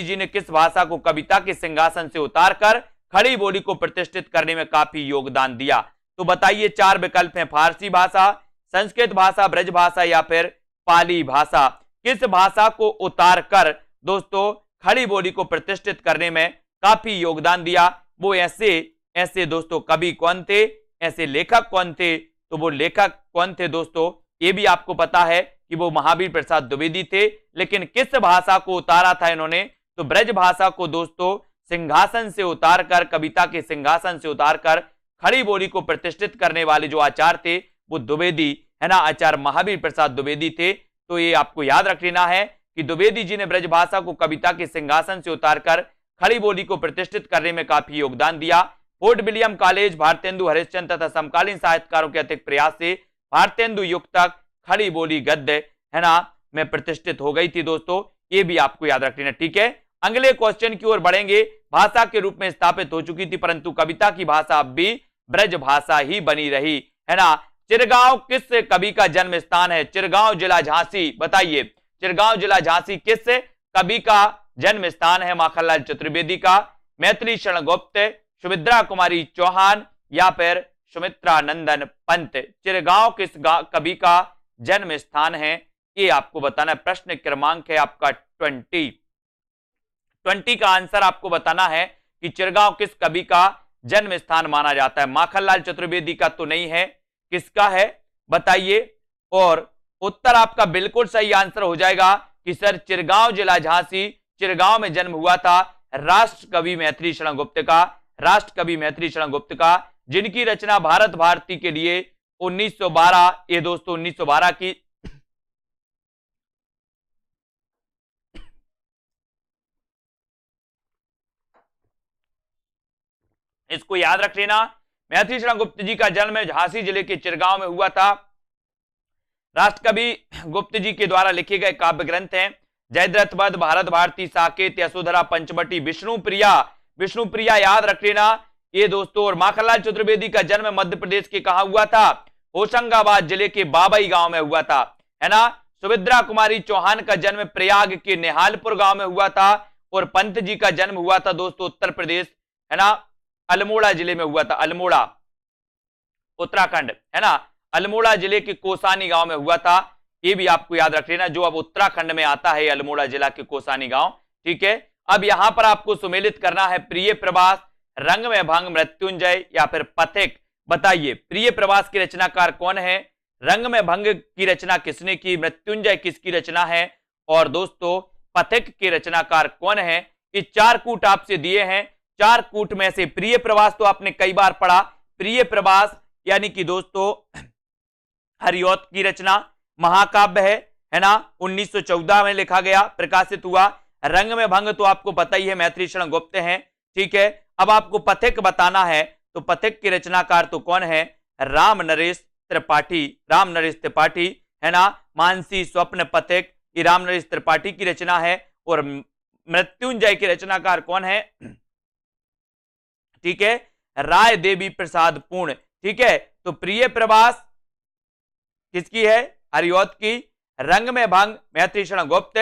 जी ने किस भाषा को कविता के सिंहासन से उतारकर खड़ी बोली को प्रतिष्ठित करने में काफी योगदान दिया? तो बताइए, 4 विकल्प हैं, फारसी भाषा, संस्कृत भाषा, ब्रज भाषा या फिर पाली भाषा। किस भाषा को उतारकर दोस्तों खड़ी बोली को प्रतिष्ठित करने में काफी योगदान दिया? वो ऐसे दोस्तों कवि कौन थे, ऐसे लेखक कौन थे? तो वो लेखक कौन थे दोस्तों, ये भी आपको पता है कि वो महावीर प्रसाद द्विवेदी थे। लेकिन किस भाषा को उतारा था इन्होंने? तो ब्रज भाषा को दोस्तों सिंहासन से उतारकर, कविता के सिंहासन से उतारकर खड़ी बोली को प्रतिष्ठित करने वाले जो आचार्य थे वो द्विवेदी, है ना, आचार्य महावीर प्रसाद द्विवेदी थे। तो ये आपको याद रख लेना है कि द्विवेदी जी ने ब्रज भाषा को कविता के सिंहासन से उतारकर खड़ी बोली को प्रतिष्ठित करने में काफी योगदान दिया। Fort William college, Bharatendu Harishchandra तथा समकालीन साहित्यकारों के अतिरिक्त प्रयास से भारतेंदु युग तक खड़ी बोली गद्य, है ना, में प्रतिष्ठित हो गई थी दोस्तों। ये भी आपको याद रख लेना, ठीक है। अगले क्वेश्चन की ओर बढ़ेंगे। भाषा के रूप में स्थापित हो चुकी थी परंतु कविता की भाषा अब भी ब्रज भाषा ही बनी रही, है ना। चिरगांव किस कवि का जन्म स्थान है? चिरगांव जिला झांसी, बताइए, चिरगांव जिला झांसी किस कवि का जन्म स्थान है? माखनलाल चतुर्वेदी का, मैथिली शरण गुप्त, सुमित्रा कुमारी चौहान या फिर सुमित्रा नंदन पंत? चिरगांव किस कवि का जन्म स्थान है, ये आपको बताना है। प्रश्न क्रमांक है आपका 20 का आंसर आपको बताना है कि चिरगांव किस कवि का जन्म स्थान माना जाता है। माखनलाल चतुर्वेदी का तो नहीं है, किसका है बताइए। और उत्तर आपका बिल्कुल सही आंसर हो जाएगा कि सर चिरगांव जिला झांसी, चिरगांव में जन्म हुआ था राष्ट्र कवि मैथिली शरण गुप्त का, राष्ट्र कवि मैथिली शरण गुप्त का, जिनकी रचना भारत भारती के लिए 1912, ये दोस्तों 1912 की इसको याद रख लेना। मैथिली शरण गुप्त जी का जन्म झांसी जिले के चिरगांव में हुआ था। राष्ट्र कवि गुप्त जी के द्वारा लिखे गए काव्य ग्रंथ हैं जयद्रथ वध, भारत भारती, साकेत, यशोधरा, पंचवटी, विष्णुप्रिया, विष्णुप्रिया याद रख लेना ये दोस्तों। और माखनलाल चतुर्वेदी का जन्म मध्य प्रदेश के कहा हुआ था? होशंगाबाद जिले के बाबई गांव में हुआ था, है ना। सुमित्रा कुमारी चौहान का जन्म प्रयाग के निहालपुर गांव में हुआ था। और पंत जी का जन्म हुआ था दोस्तों उत्तर प्रदेश, है ना, अल्मोड़ा जिले में हुआ था, अल्मोड़ा उत्तराखंड, है ना, अल्मोड़ा जिले के कोसानी गांव में हुआ था। ये भी आपको याद रख लेना, जो अब उत्तराखंड में आता है अल्मोड़ा जिला के कोसानी गांव, ठीक है। अब यहां पर आपको सुमेलित करना है प्रिय प्रवास, रंग में भंग, मृत्युंजय या फिर पथिक। बताइए प्रिय प्रवास के रचनाकार कौन है, रंग में भंग की रचना किसने की, मृत्युंजय किसकी रचना है, और दोस्तों पथिक के रचनाकार कौन है। ये 4 कूट आपसे दिए हैं। 4 कूट में से प्रिय प्रवास तो आपने कई बार पढ़ा। प्रिय प्रवास यानी कि दोस्तों हरिऔध की रचना, महाकाव्य है ना, 1914 में लिखा गया, प्रकाशित हुआ। रंग में भंग तो आपको पता ही है, मैथिली शरण गुप्त हैं, ठीक है। अब आपको पथिक बताना है, तो पथिक के रचनाकार तो कौन है, राम नरेश त्रिपाठी, राम नरेश त्रिपाठी, है ना। मानसी स्वप्न पथिक, ये राम नरेश त्रिपाठी की रचना है। और मृत्युंजय के रचनाकार कौन है, ठीक है, राय देवी प्रसाद पूर्ण, ठीक है। तो प्रिय प्रवास किसकी है, हरिऔध की, रंग में भंग मैथिली शरण गुप्त,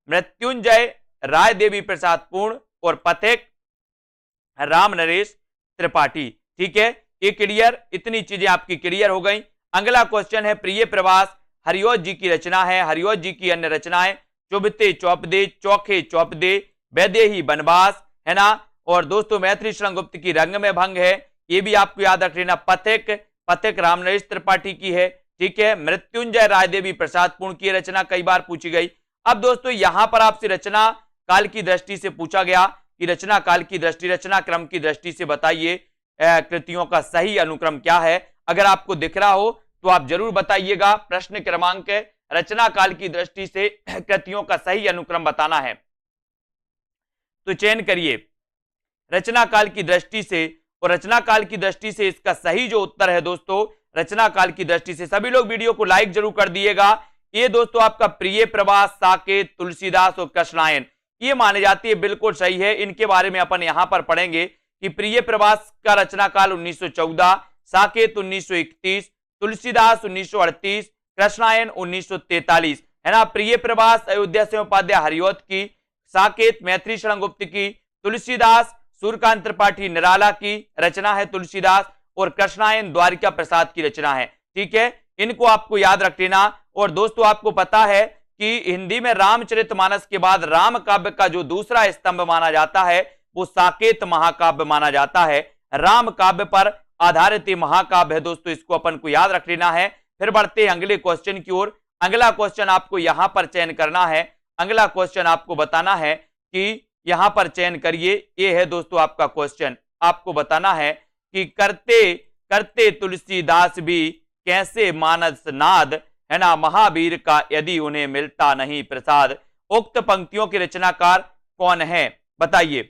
मृत्युंजय राय देवी प्रसाद पूर्ण और पथिक राम नरेश त्रिपाठी। ठीक है, ये क्लियर, इतनी चीजें आपकी क्लियर हो गई। अगला क्वेश्चन है प्रिय प्रवास, हरिओत जी की रचना है। हरिओत जी की अन्य रचनाएं चुभते चौपदे, चौखे चौपदे, वैदेही बनवास, है ना। और दोस्तों मैथिली शरण गुप्त की रंग में भंग है, ये भी आपको याद रख लेना। पथिक राम नरेश त्रिपाठी की है। ठीक है, मृत्युंजय राय देवी प्रसाद पूर्ण की रचना कई बार पूछी गई। अब दोस्तों यहां पर आपसे रचना काल की दृष्टि से पूछा गया कि रचना काल की दृष्टि, रचना क्रम की दृष्टि से बताइए कृतियों का सही अनुक्रम क्या है। अगर आपको दिख रहा हो तो आप जरूर बताइएगा। प्रश्न क्रमांक रचना काल की दृष्टि से कृतियों का सही अनुक्रम बताना है तो चयन करिए रचना काल की दृष्टि से। और रचना काल की दृष्टि से इसका सही जो उत्तर है दोस्तों, रचना काल की दृष्टि से, सभी लोग वीडियो को लाइक जरूर कर दिएगा। ये दोस्तों आपका प्रिय प्रवास, साकेत, तुलसीदास और कृष्णायन, ये माने जाती है, बिल्कुल सही है। इनके बारे में अपन यहां पर पढ़ेंगे कि प्रिय प्रवास का रचना काल 1914, साकेत 1931, तुलसीदास 1938, कृष्णायन 1943, है ना। प्रिय प्रवास अयोध्या से उपाध्याय हरिओत की, साकेत मैथिली शरण गुप्त की, तुलसीदास सूर्यकांत त्रिपाठी निराला की रचना है तुलसीदास, और कृष्णायन द्वारिका प्रसाद की रचना है। ठीक है, इनको आपको याद रख लेना। और दोस्तों आपको पता है कि हिंदी में रामचरितमानस के बाद राम काव्य का जो दूसरा स्तंभ माना जाता है वो साकेत महाकाव्य माना जाता है। राम काव्य पर आधारित महाकाव्य है दोस्तों, इसको अपन को याद रख लेना है। फिर बढ़ते हैं अगले क्वेश्चन की ओर। अगला क्वेश्चन आपको यहां पर चयन करना है। अगला क्वेश्चन आपको बताना है कि यहां पर चयन करिए। ये है दोस्तों आपका क्वेश्चन, आपको बताना है कि करते करते तुलसीदास भी कैसे मानस नाद, है ना, महावीर का यदि उन्हें मिलता नहीं प्रसाद। उक्त पंक्तियों के रचनाकार कौन है बताइए।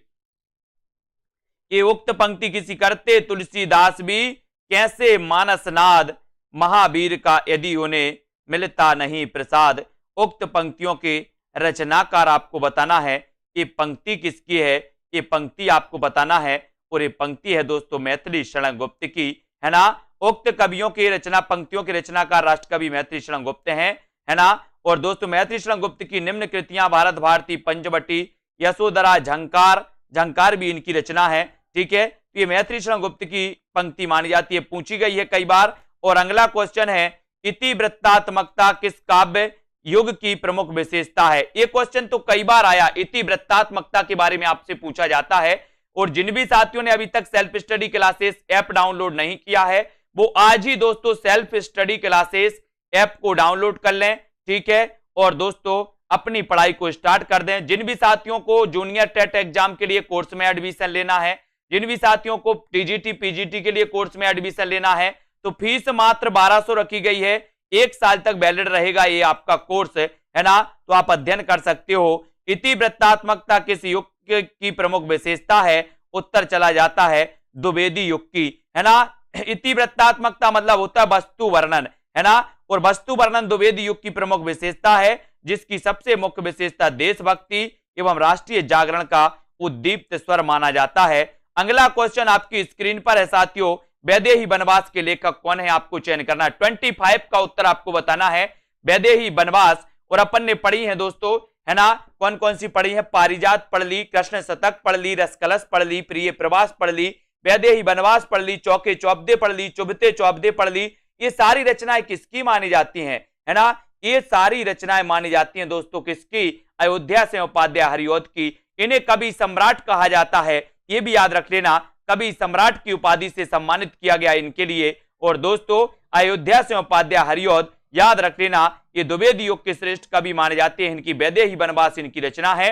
ये उक्त पंक्ति किसी, करते तुलसीदास भी कैसे मानस नाद, महावीर का यदि उन्हें मिलता नहीं प्रसाद। उक्त पंक्तियों के रचनाकार आपको बताना है। ये पंक्ति किसकी है, ये पंक्ति आपको बताना है। और ये पंक्ति है दोस्तों मैथिली शरण गुप्त की, है ना। उक्त कवियों की रचना, पंक्तियों के रचनाकार राष्ट्रकवि मैथिली शरण गुप्त हैं, है ना। और दोस्तों मैथिली शरण गुप्त की निम्न कृतियां भारत भारती, पंचवटी, यशोधरा, झंकार, झंकार भी इनकी रचना है। ठीक है, ये मैथिली शरण गुप्त की पंक्ति मानी जाती है, पूछी गई है कई बार। और अगला क्वेश्चन है इतिवृत्तात्मकता किस काव्य युग की प्रमुख विशेषता है। ये क्वेश्चन तो कई बार आया, इतिवृत्तात्मकता के बारे में आपसे पूछा जाता है। और जिन भी साथियों ने अभी तक self study classes app download नहीं किया है वो आज ही दोस्तों सेल्फ स्टडी क्लासेस ऐप को डाउनलोड कर लें। ठीक है, और दोस्तों अपनी पढ़ाई को स्टार्ट कर दें। जिन भी साथियों को जूनियर टेट एग्जाम के लिए कोर्स में एडमिशन लेना है, जिन भी साथियों को टीजीटी पीजीटी के लिए कोर्स में एडमिशन लेना है, तो फीस मात्र 1200 रखी गई है। 1 साल तक वैलिड रहेगा ये आपका कोर्स, है ना। तो आप अध्ययन कर सकते हो। इतिवृत्तात्मकता किस युग की प्रमुख विशेषता है, उत्तर चला जाता है द्विवेदी युग की, है ना। इतिवृत्तात्मकता मतलब होता है वस्तु वर्णन, है ना। और वस्तु वर्णन द्विवेदी युग की प्रमुख विशेषता है, जिसकी सबसे मुख्य विशेषता देशभक्ति एवं राष्ट्रीय जागरण का उद्दीप्त स्वर माना जाता है। अगला क्वेश्चन आपकी स्क्रीन पर है साथियों, वैदेही बनवास के लेखक कौन है, आपको चयन करना है। 25 का उत्तर आपको बताना है, वैदेही बनवास। और अपन ने पढ़ी है दोस्तों, है ना, कौन कौन सी पढ़ी है, पारिजात पढ़ ली, कृष्ण शतक पढ़ ली, रसकलश पढ़ ली, प्रिय प्रवास पढ़ ली, वैदेही बनवास पढ़ ली, चौके चौपदे पढ़ ली, चुभते चौपदे पढ़ ली। ये सारी रचनाएं किसकी मानी जाती हैं, है ना। ये सारी रचनाएं मानी जाती हैं दोस्तों किसकी, अयोध्या से उपाध्याय हरिओत की। इन्हें कवि सम्राट कहा जाता है, ये भी याद रख लेना, कवि सम्राट की उपाधि से सम्मानित किया गया इनके लिए। और दोस्तों अयोध्या से उपाध्याय हरिओत याद रख लेना, ये द्विवेदी युग के श्रेष्ठ कवि माने जाते हैं। इनकी वैदेही बनवास इनकी रचना है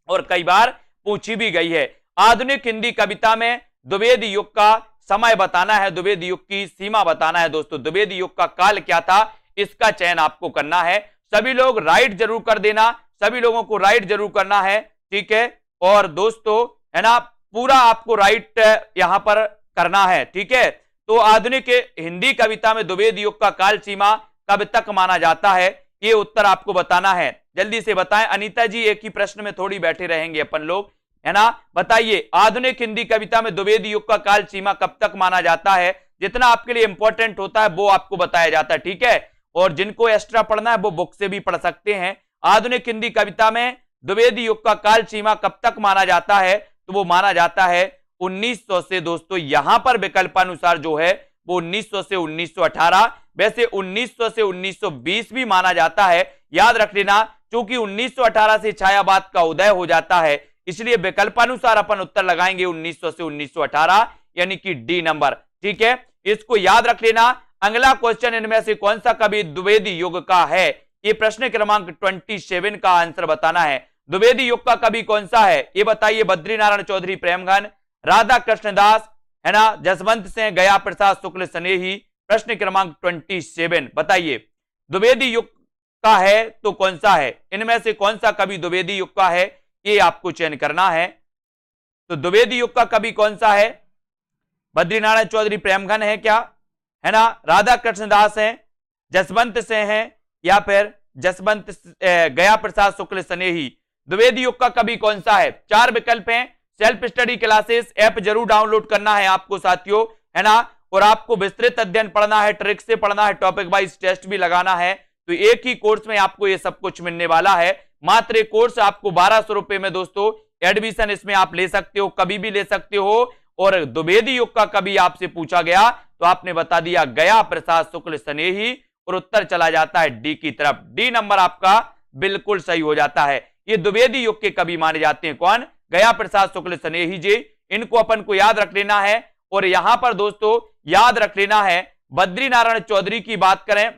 और कई बार पूछी भी गई है। आधुनिक हिंदी कविता में द्विवेदी युग का समय बताना है, द्विवेदी युग की सीमा बताना है। दोस्तों द्विवेदी युग का काल क्या था, इसका चयन आपको करना है। सभी लोग राइट जरूर कर देना, सभी लोगों को राइट जरूर करना है। ठीक है, और दोस्तों है ना, पूरा आपको राइट यहां पर करना है। ठीक है, तो आधुनिक हिंदी कविता में द्विवेदी युग का काल सीमा कब तक माना जाता है, ये उत्तर आपको बताना है। जल्दी से बताएं अनीता जी, एक ही प्रश्न में थोड़ी बैठे रहेंगे अपन लोग, है ना। बताइए आधुनिक हिंदी कविता में द्विवेदी युग का काल सीमा कब तक माना जाता है। जितना आपके लिए इंपॉर्टेंट होता है वो आपको बताया जाता है। ठीक है, और जिनको एक्स्ट्रा पढ़ना है वो बुक से भी पढ़ सकते हैं। आधुनिक हिंदी कविता में द्विवेदी युग का काल सीमा कब तक माना जाता है, तो वो माना जाता है 1900 से दोस्तों, यहां पर विकल्पानुसार जो है वो 1900 से 1918, वैसे 1900 से 1920 भी माना जाता है। याद रख लेना, क्योंकि 1918 से छायावाद का उदय हो जाता है, इसलिए विकल्पानुसार अपन उत्तर लगाएंगे 1900 से 1918, यानी कि डी नंबर। ठीक है, इसको याद रख लेना। अगला क्वेश्चन, इनमें से कौन सा कवि द्विवेदी युग का है, ये प्रश्न क्रमांक 27 का आंसर बताना है। द्विवेदी युग का कवि कौन सा है, ये बताइए। बद्रीनारायण चौधरी प्रेमघन, राधा कृष्णदास, है ना, जसवंत सिंह, गया प्रसाद शुक्ल स्नेही। प्रश्न क्रमांक 27 बताइए, द्विवेदी युग का है तो कौन सा है, इनमें से कौन सा कवि द्विवेदी युग का है, ये आपको चयन करना है। तो द्विवेदी युग का कवि कौन सा है, बद्रीनारायण चौधरी प्रेमघन है क्या, है ना, राधा कृष्णदास है, जसवंत सिंह है, या फिर गया प्रसाद शुक्ल स्नेही। द्विवेदी युग का कवि कौन सा है, 4 विकल्प हैं। सेल्फ स्टडी क्लासेस ऐप जरूर डाउनलोड करना है आपको साथियों, है ना, और आपको विस्तृत अध्ययन पढ़ना है, ट्रिक से पढ़ना है, टॉपिक वाइज टेस्ट भी लगाना है। तो एक ही कोर्स में आपको ये सब कुछ मिलने वाला है। मात्र एक कोर्स आपको 1200 रुपए में दोस्तों एडमिशन इसमें आप ले सकते हो, कभी भी ले सकते हो। और द्विवेदी युग का कभी आपसे पूछा गया तो आपने बता दिया गया प्रसाद शुक्ल स्नेही, और उत्तर चला जाता है डी की तरफ। डी नंबर आपका बिल्कुल सही हो जाता है। ये द्विवेदी युग के कवि माने जाते हैं, कौन, गया प्रसाद शुक्ल स्नेही जी। इनको अपन को याद रख लेना है। और यहां पर दोस्तों याद रख लेना है, बद्रीनारायण चौधरी की बात करें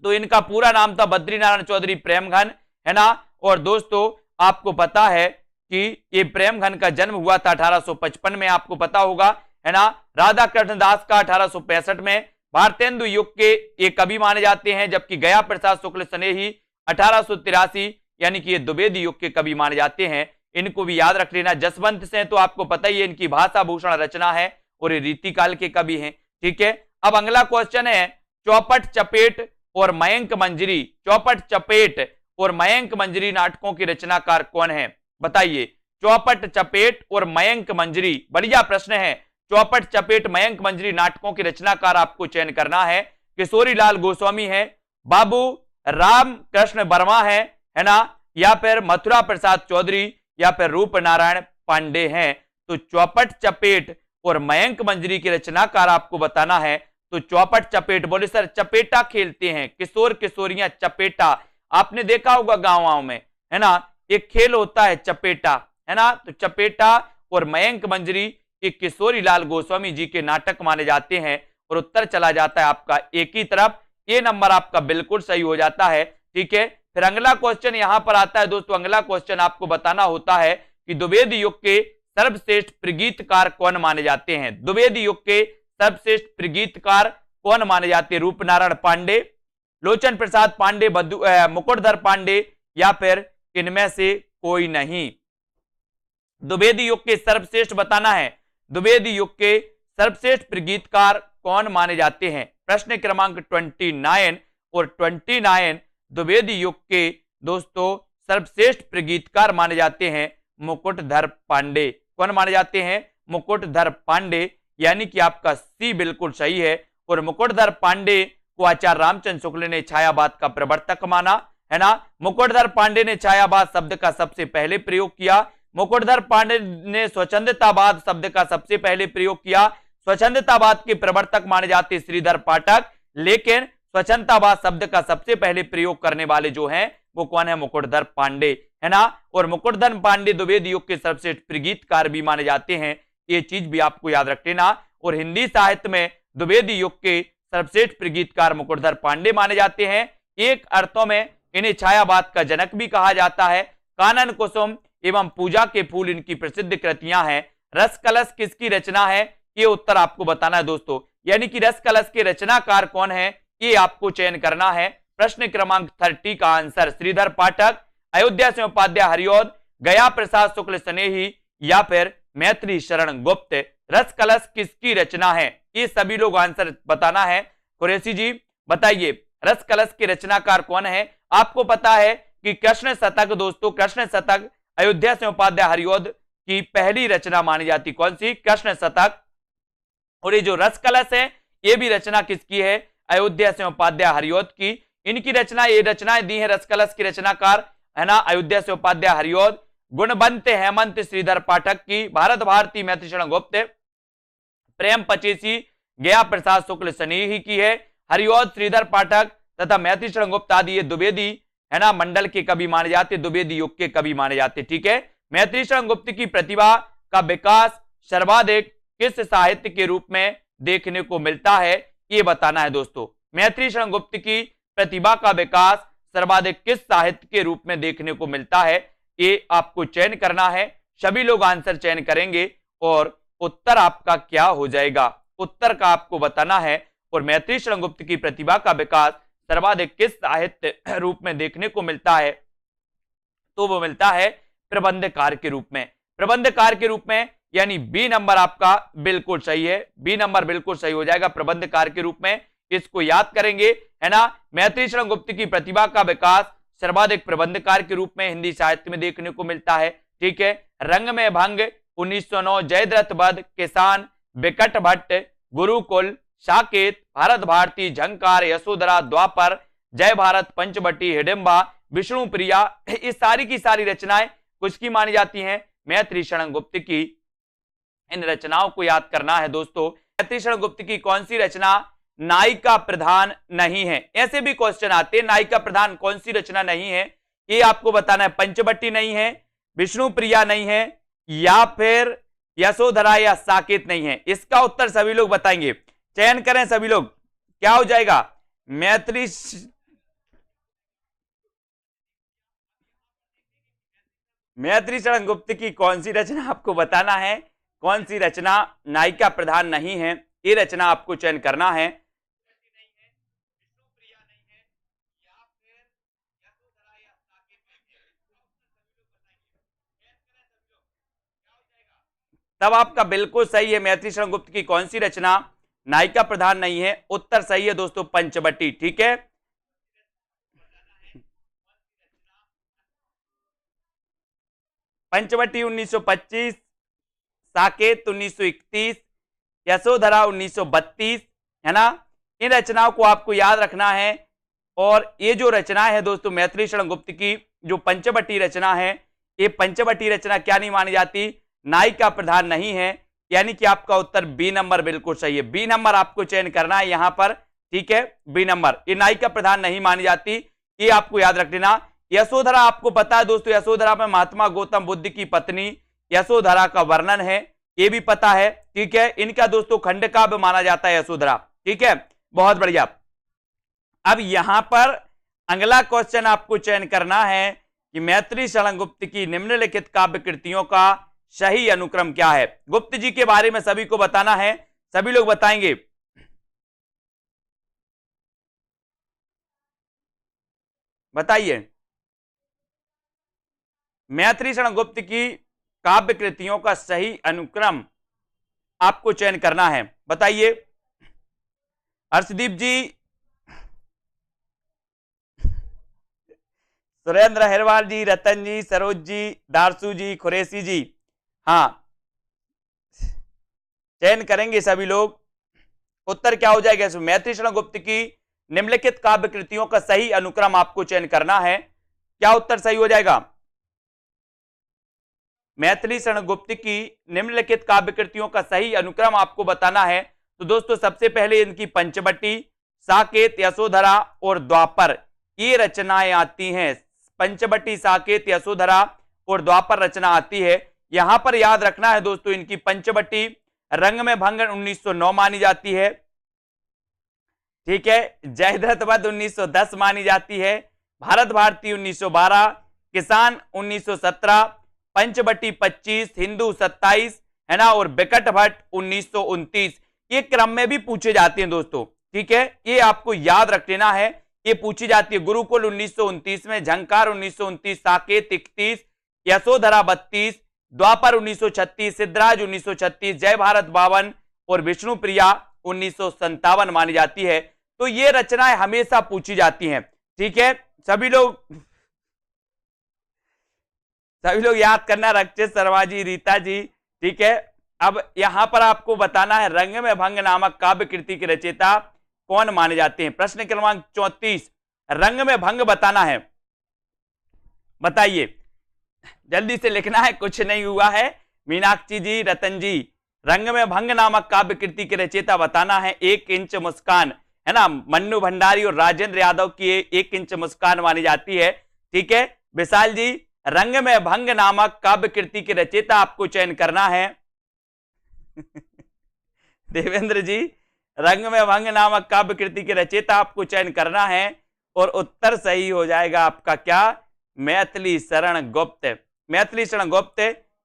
तो इनका पूरा नाम था बद्रीनारायण चौधरी प्रेमघन, है ना। और दोस्तों आपको पता है कि ये प्रेमघन का जन्म हुआ था 1855 में, आपको पता होगा, है ना। राधा कृष्णदास का 1865 में। भारतेंदु युग के ये कवि माने जाते हैं, जबकि गया प्रसाद शुक्ल स्नेही 1883, यानी कि ये द्विवेदी युग के कवि माने जाते हैं। इनको भी याद रख लेना। जसवंत सिंह तो आपको पता ही है, इनकी भाषा भूषण रचना है और ये रीतिकाल के कवि हैं। ठीक है, अब अगला क्वेश्चन है, चौपट चपेट और मयंक मंजरी। चौपट चपेट और मयंक मंजरी नाटकों की रचनाकार कौन है, बताइए। चौपट चपेट और मयंक मंजरी, बढ़िया प्रश्न है। चौपट चपेट मयंक मंजरी नाटकों के रचनाकार आपको चयन करना है। किशोरी लाल गोस्वामी है, बाबू राम कृष्ण वर्मा है ना, या फिर मथुरा प्रसाद चौधरी, या फिर रूप नारायण पांडे हैं। तो चौपट चपेट और मयंक मंजरी के रचनाकार आपको बताना है। तो चौपट चपेट, बोले सर चपेटा खेलते हैं, किशोर किशोरियां चपेटा, आपने देखा होगा गांव में, है ना, एक खेल होता है चपेटा, है ना। तो चपेटा और मयंक मंजरी एक किशोरी लाल गोस्वामी जी के नाटक माने जाते हैं, और उत्तर चला जाता है आपका एक ही तरफ। ये नंबर आपका बिल्कुल सही हो जाता है। ठीक है, फिर अगला क्वेश्चन यहां पर आता है दोस्तों। अगला क्वेश्चन आपको बताना होता है कि द्विवेदी युग के सर्वश्रेष्ठ प्रगीतकार कौन माने जाते हैं। द्विवेदी युग के सर्वश्रेष्ठ प्रगीतकार कौन माने जाते हैं, रूप नारायण पांडे, लोचन प्रसाद पांडे, मुकुटधर पांडे, या फिर इनमें से कोई नहीं। द्विवेदी युग के सर्वश्रेष्ठ बताना है, द्विवेदी युग के सर्वश्रेष्ठ प्रगीतकार कौन माने जाते हैं। प्रश्न क्रमांक 29 और 29 द्विवेदी युग के दोस्तों सर्वश्रेष्ठ प्रगीतकार माने जाते हैं मुकुटधर पांडे। कौन माने जाते हैं, मुकुटधर पांडे, यानी कि आपका सी बिल्कुल सही है। और मुकुटधर पांडे को आचार्य रामचंद्र शुक्ल ने छायावाद का प्रवर्तक माना, है ना। मुकुटधर पांडे ने छायावाद शब्द का सबसे पहले प्रयोग किया। मुकुटधर पांडे ने स्वच्छंदतावाद शब्द का सबसे पहले प्रयोग किया। स्वच्छंदतावाद के प्रवर्तक माने जाते श्रीधर पाठक, लेकिन स्वच्छंदतावाद शब्द का सबसे पहले प्रयोग करने वाले जो हैं वो कौन है, मुकुटधर पांडे, है ना। और मुकुटधर पांडे द्विवेदी युग के सर्वश्रेष्ठ प्रगीतकार भी माने जाते हैं, ये चीज भी आपको याद रख लेना। और हिंदी साहित्य में द्विवेदी युग के सर्वश्रेष्ठ प्रगीतकार मुकुटधर पांडे माने जाते हैं। एक अर्थों में इन्हें छायावाद का जनक भी कहा जाता है। कानन कुसुम एवं पूजा के फूल इनकी प्रसिद्ध कृतियां हैं। रस कलश किसकी रचना है, ये उत्तर आपको बताना है दोस्तों, यानी कि रस कलश के रचनाकार कौन है, ये आपको चयन करना है। प्रश्न क्रमांक 30 का आंसर श्रीधर पाठक, अयोध्या से उपाध्याय हरिऔध, गया प्रसाद शुक्ल स्नेही, या फिर मैत्री शरण गुप्त। रस कलश किसकी रचना है, ये सभी लोग आंसर बताना है। कुरैशी जी बताइए, रस कलश के रचनाकार कौन है। आपको पता है कि कृष्ण शतक दोस्तों, कृष्ण शतक अयोध्या से उपाध्याय हरिऔध की पहली रचना मानी जाती, कौन सी, कृष्ण शतक। और ये जो रस कलश है ये भी रचना किसकी है, अयोध्या से उपाध्याय हरिऔध की। इनकी रचना, ये रचनाएं दी है रस कलश की रचनाकार है ना, अयोध्या से उपाध्याय हरिऔध, गुणवंत हेमंत श्रीधर पाठक की, भारत भारती मैथिली शरण गुप्त, प्रेम पचेसी गया प्रसाद शुक्ल सनेही की है, हरिऔध श्रीधर पाठक तथा मैथिली शरण गुप्त आदि ये द्विवेदी है ना मंडल के कवि माने जाते, द्विवेदी युग के कवि माने जाते। ठीक है, मैथिली शरण गुप्त की प्रतिभा का विकास सर्वाधिक किस साहित्य के रूप में देखने को मिलता है, ये बताना है दोस्तों। मैथिली शरण गुप्त की प्रतिभा का विकास सर्वाधिक किस साहित्य के रूप में देखने को मिलता है, ये आपको चयन करना है। सभी लोग आंसर चयन करेंगे और उत्तर आपका क्या हो जाएगा, उत्तर का आपको बताना है। और मैथिली शरण गुप्त की प्रतिभा का विकास सर्वाधिक किस साहित्य रूप में देखने को मिलता है, तो वो मिलता है प्रबंधकार के रूप में। प्रबंधकार के रूप में, यानी बी नंबर आपका बिल्कुल सही है, बी नंबर बिल्कुल सही हो जाएगा, प्रबंधकार के रूप में। इसको याद करेंगे, है ना। मैथिली शरण गुप्त की प्रतिभा का विकास सर्वाधिक प्रबंधकार के रूप में हिंदी साहित्य में देखने को मिलता है। ठीक है, रंग में भंग 1909, जयद्रथ वध, किसान, विकट भट्ट, गुरुकुल, साकेत, भारत भारती, झंकार, यशोधरा, द्वापर, जय भारत, पंचवटी, हिडिंबा, विष्णु प्रिया, इस सारी की सारी रचनाएं कुछ की मानी जाती हैं, मैथिली शरण गुप्त की। इन रचनाओं को याद करना है दोस्तों। मैथिली शरण गुप्त की कौन सी रचना नायिका प्रधान नहीं है, ऐसे भी क्वेश्चन आते हैं, नायिका प्रधान कौन सी रचना नहीं है, ये आपको बताना है। पंचवटी नहीं है, विष्णु प्रिया नहीं है, या फिर यशोधरा या साकेत नहीं है। इसका उत्तर सभी लोग बताएंगे, चयन करें सभी लोग, क्या हो जाएगा। मैथिली शरण गुप्त की कौन सी रचना आपको बताना है, कौन सी रचना नायिका प्रधान नहीं है, ये रचना आपको चयन करना है। तब आपका बिल्कुल सही है, मैथिली शरण गुप्त की कौन सी रचना नायिका प्रधान नहीं है, उत्तर सही है दोस्तों, पंचवटी। ठीक है, पंचवटी 1925, साकेत 1931, यशोधरा 1932, है ना। इन रचनाओं को आपको याद रखना है। और ये जो रचना है दोस्तों मैथिली शरण गुप्त की, जो पंचवटी रचना है, ये पंचवटी रचना क्या नहीं मानी जाती, नायिका प्रधान नहीं है, यानी कि आपका उत्तर बी नंबर बिल्कुल सही है। बी नंबर आपको चयन करना है यहां पर। ठीक है, बी नंबर, ये नायिका प्रधान नहीं मानी जाती, ये आपको याद रख लेना। यशोधरा आपको पता है दोस्तों, यशोधरा में महात्मा गौतम बुद्ध की पत्नी यशोधरा का वर्णन है, ये भी पता है। ठीक है, इनका दोस्तों खंड काव्य माना जाता है यशोधरा। ठीक है, बहुत बढ़िया। अब यहां पर अगला क्वेश्चन आपको चयन करना है कि मैथिली शरण गुप्त की निम्नलिखित काव्य कृतियों का सही अनुक्रम क्या है। गुप्त जी के बारे में सभी को बताना है, सभी लोग बताएंगे। बताइए, मैथिली शरण गुप्त की काव्य कृतियों का सही अनुक्रम आपको चयन करना है, बताइए। हर्षदीप जी, सुरेंद्र अहिरवाल जी, रतन जी, सरोज जी, दारसू जी, खुरेसी जी, हाँ चयन करेंगे सभी लोग। उत्तर क्या हो जाएगा, मैथिली शरण गुप्त की निम्नलिखित काव्य कृतियों का सही अनुक्रम आपको चयन करना है, क्या उत्तर सही हो जाएगा। मैथिली शरण गुप्त की निम्नलिखित काव्य कृतियों का सही अनुक्रम आपको बताना है। तो दोस्तों सबसे पहले इनकी पंचवटी, साकेत, यशोधरा और द्वापर, ये रचनाएं आती हैं। पंचवटी, साकेत, यशोधरा और द्वापर रचना आती है। यहां पर याद रखना है दोस्तों, इनकी पंचवटी रंग में भंग 1909 मानी जाती है। ठीक है, जयद्रथ वध 1910 मानी जाती है, भारत भारती 1912, किसान 1917, पंचवटी 25, हिंदू 27, है ना, और विकट भट्ट 1929। ये क्रम में भी पूछे जाते हैं दोस्तों। ठीक है, ये आपको याद रख लेना है, ये पूछी जाती है। गुरुकुल 1929 में, झंकार 1929, साकेत 31, यशोधरा 32, द्वापर 1936, सिद्धराज 1936, जय भारत 52 और विष्णु प्रिया 1957 मानी जाती है। तो ये रचनाएं हमेशा पूछी जाती हैं। ठीक है, सभी लोग याद करना, रक्षित शर्मा जी, रीता जी। ठीक है, अब यहां पर आपको बताना है रंग में भंग नामक काव्य कृति के रचयिता कौन माने जाते हैं। प्रश्न क्रमांक 34, रंग में भंग बताना है। बताइए, जल्दी से लिखना है, कुछ नहीं हुआ है। मीनाक्षी जी, रतन जी, रंग में भंग नामक काव्य कृति के रचयिता बताना है। 1 इंच मुस्कान, है ना, मन्नू भंडारी और राजेंद्र यादव की 1 इंच मुस्कान मानी जाती है। ठीक है विशाल जी, रंग में भंग नामक काव्य कृति के रचयिता आपको चयन करना है। देवेंद्र जी, रंग में भंग नामक काव्य कृति के रचयिता आपको चयन करना है और उत्तर सही हो जाएगा आपका क्या, मैथिली शरण गुप्त। मैथिली शरण गुप्त,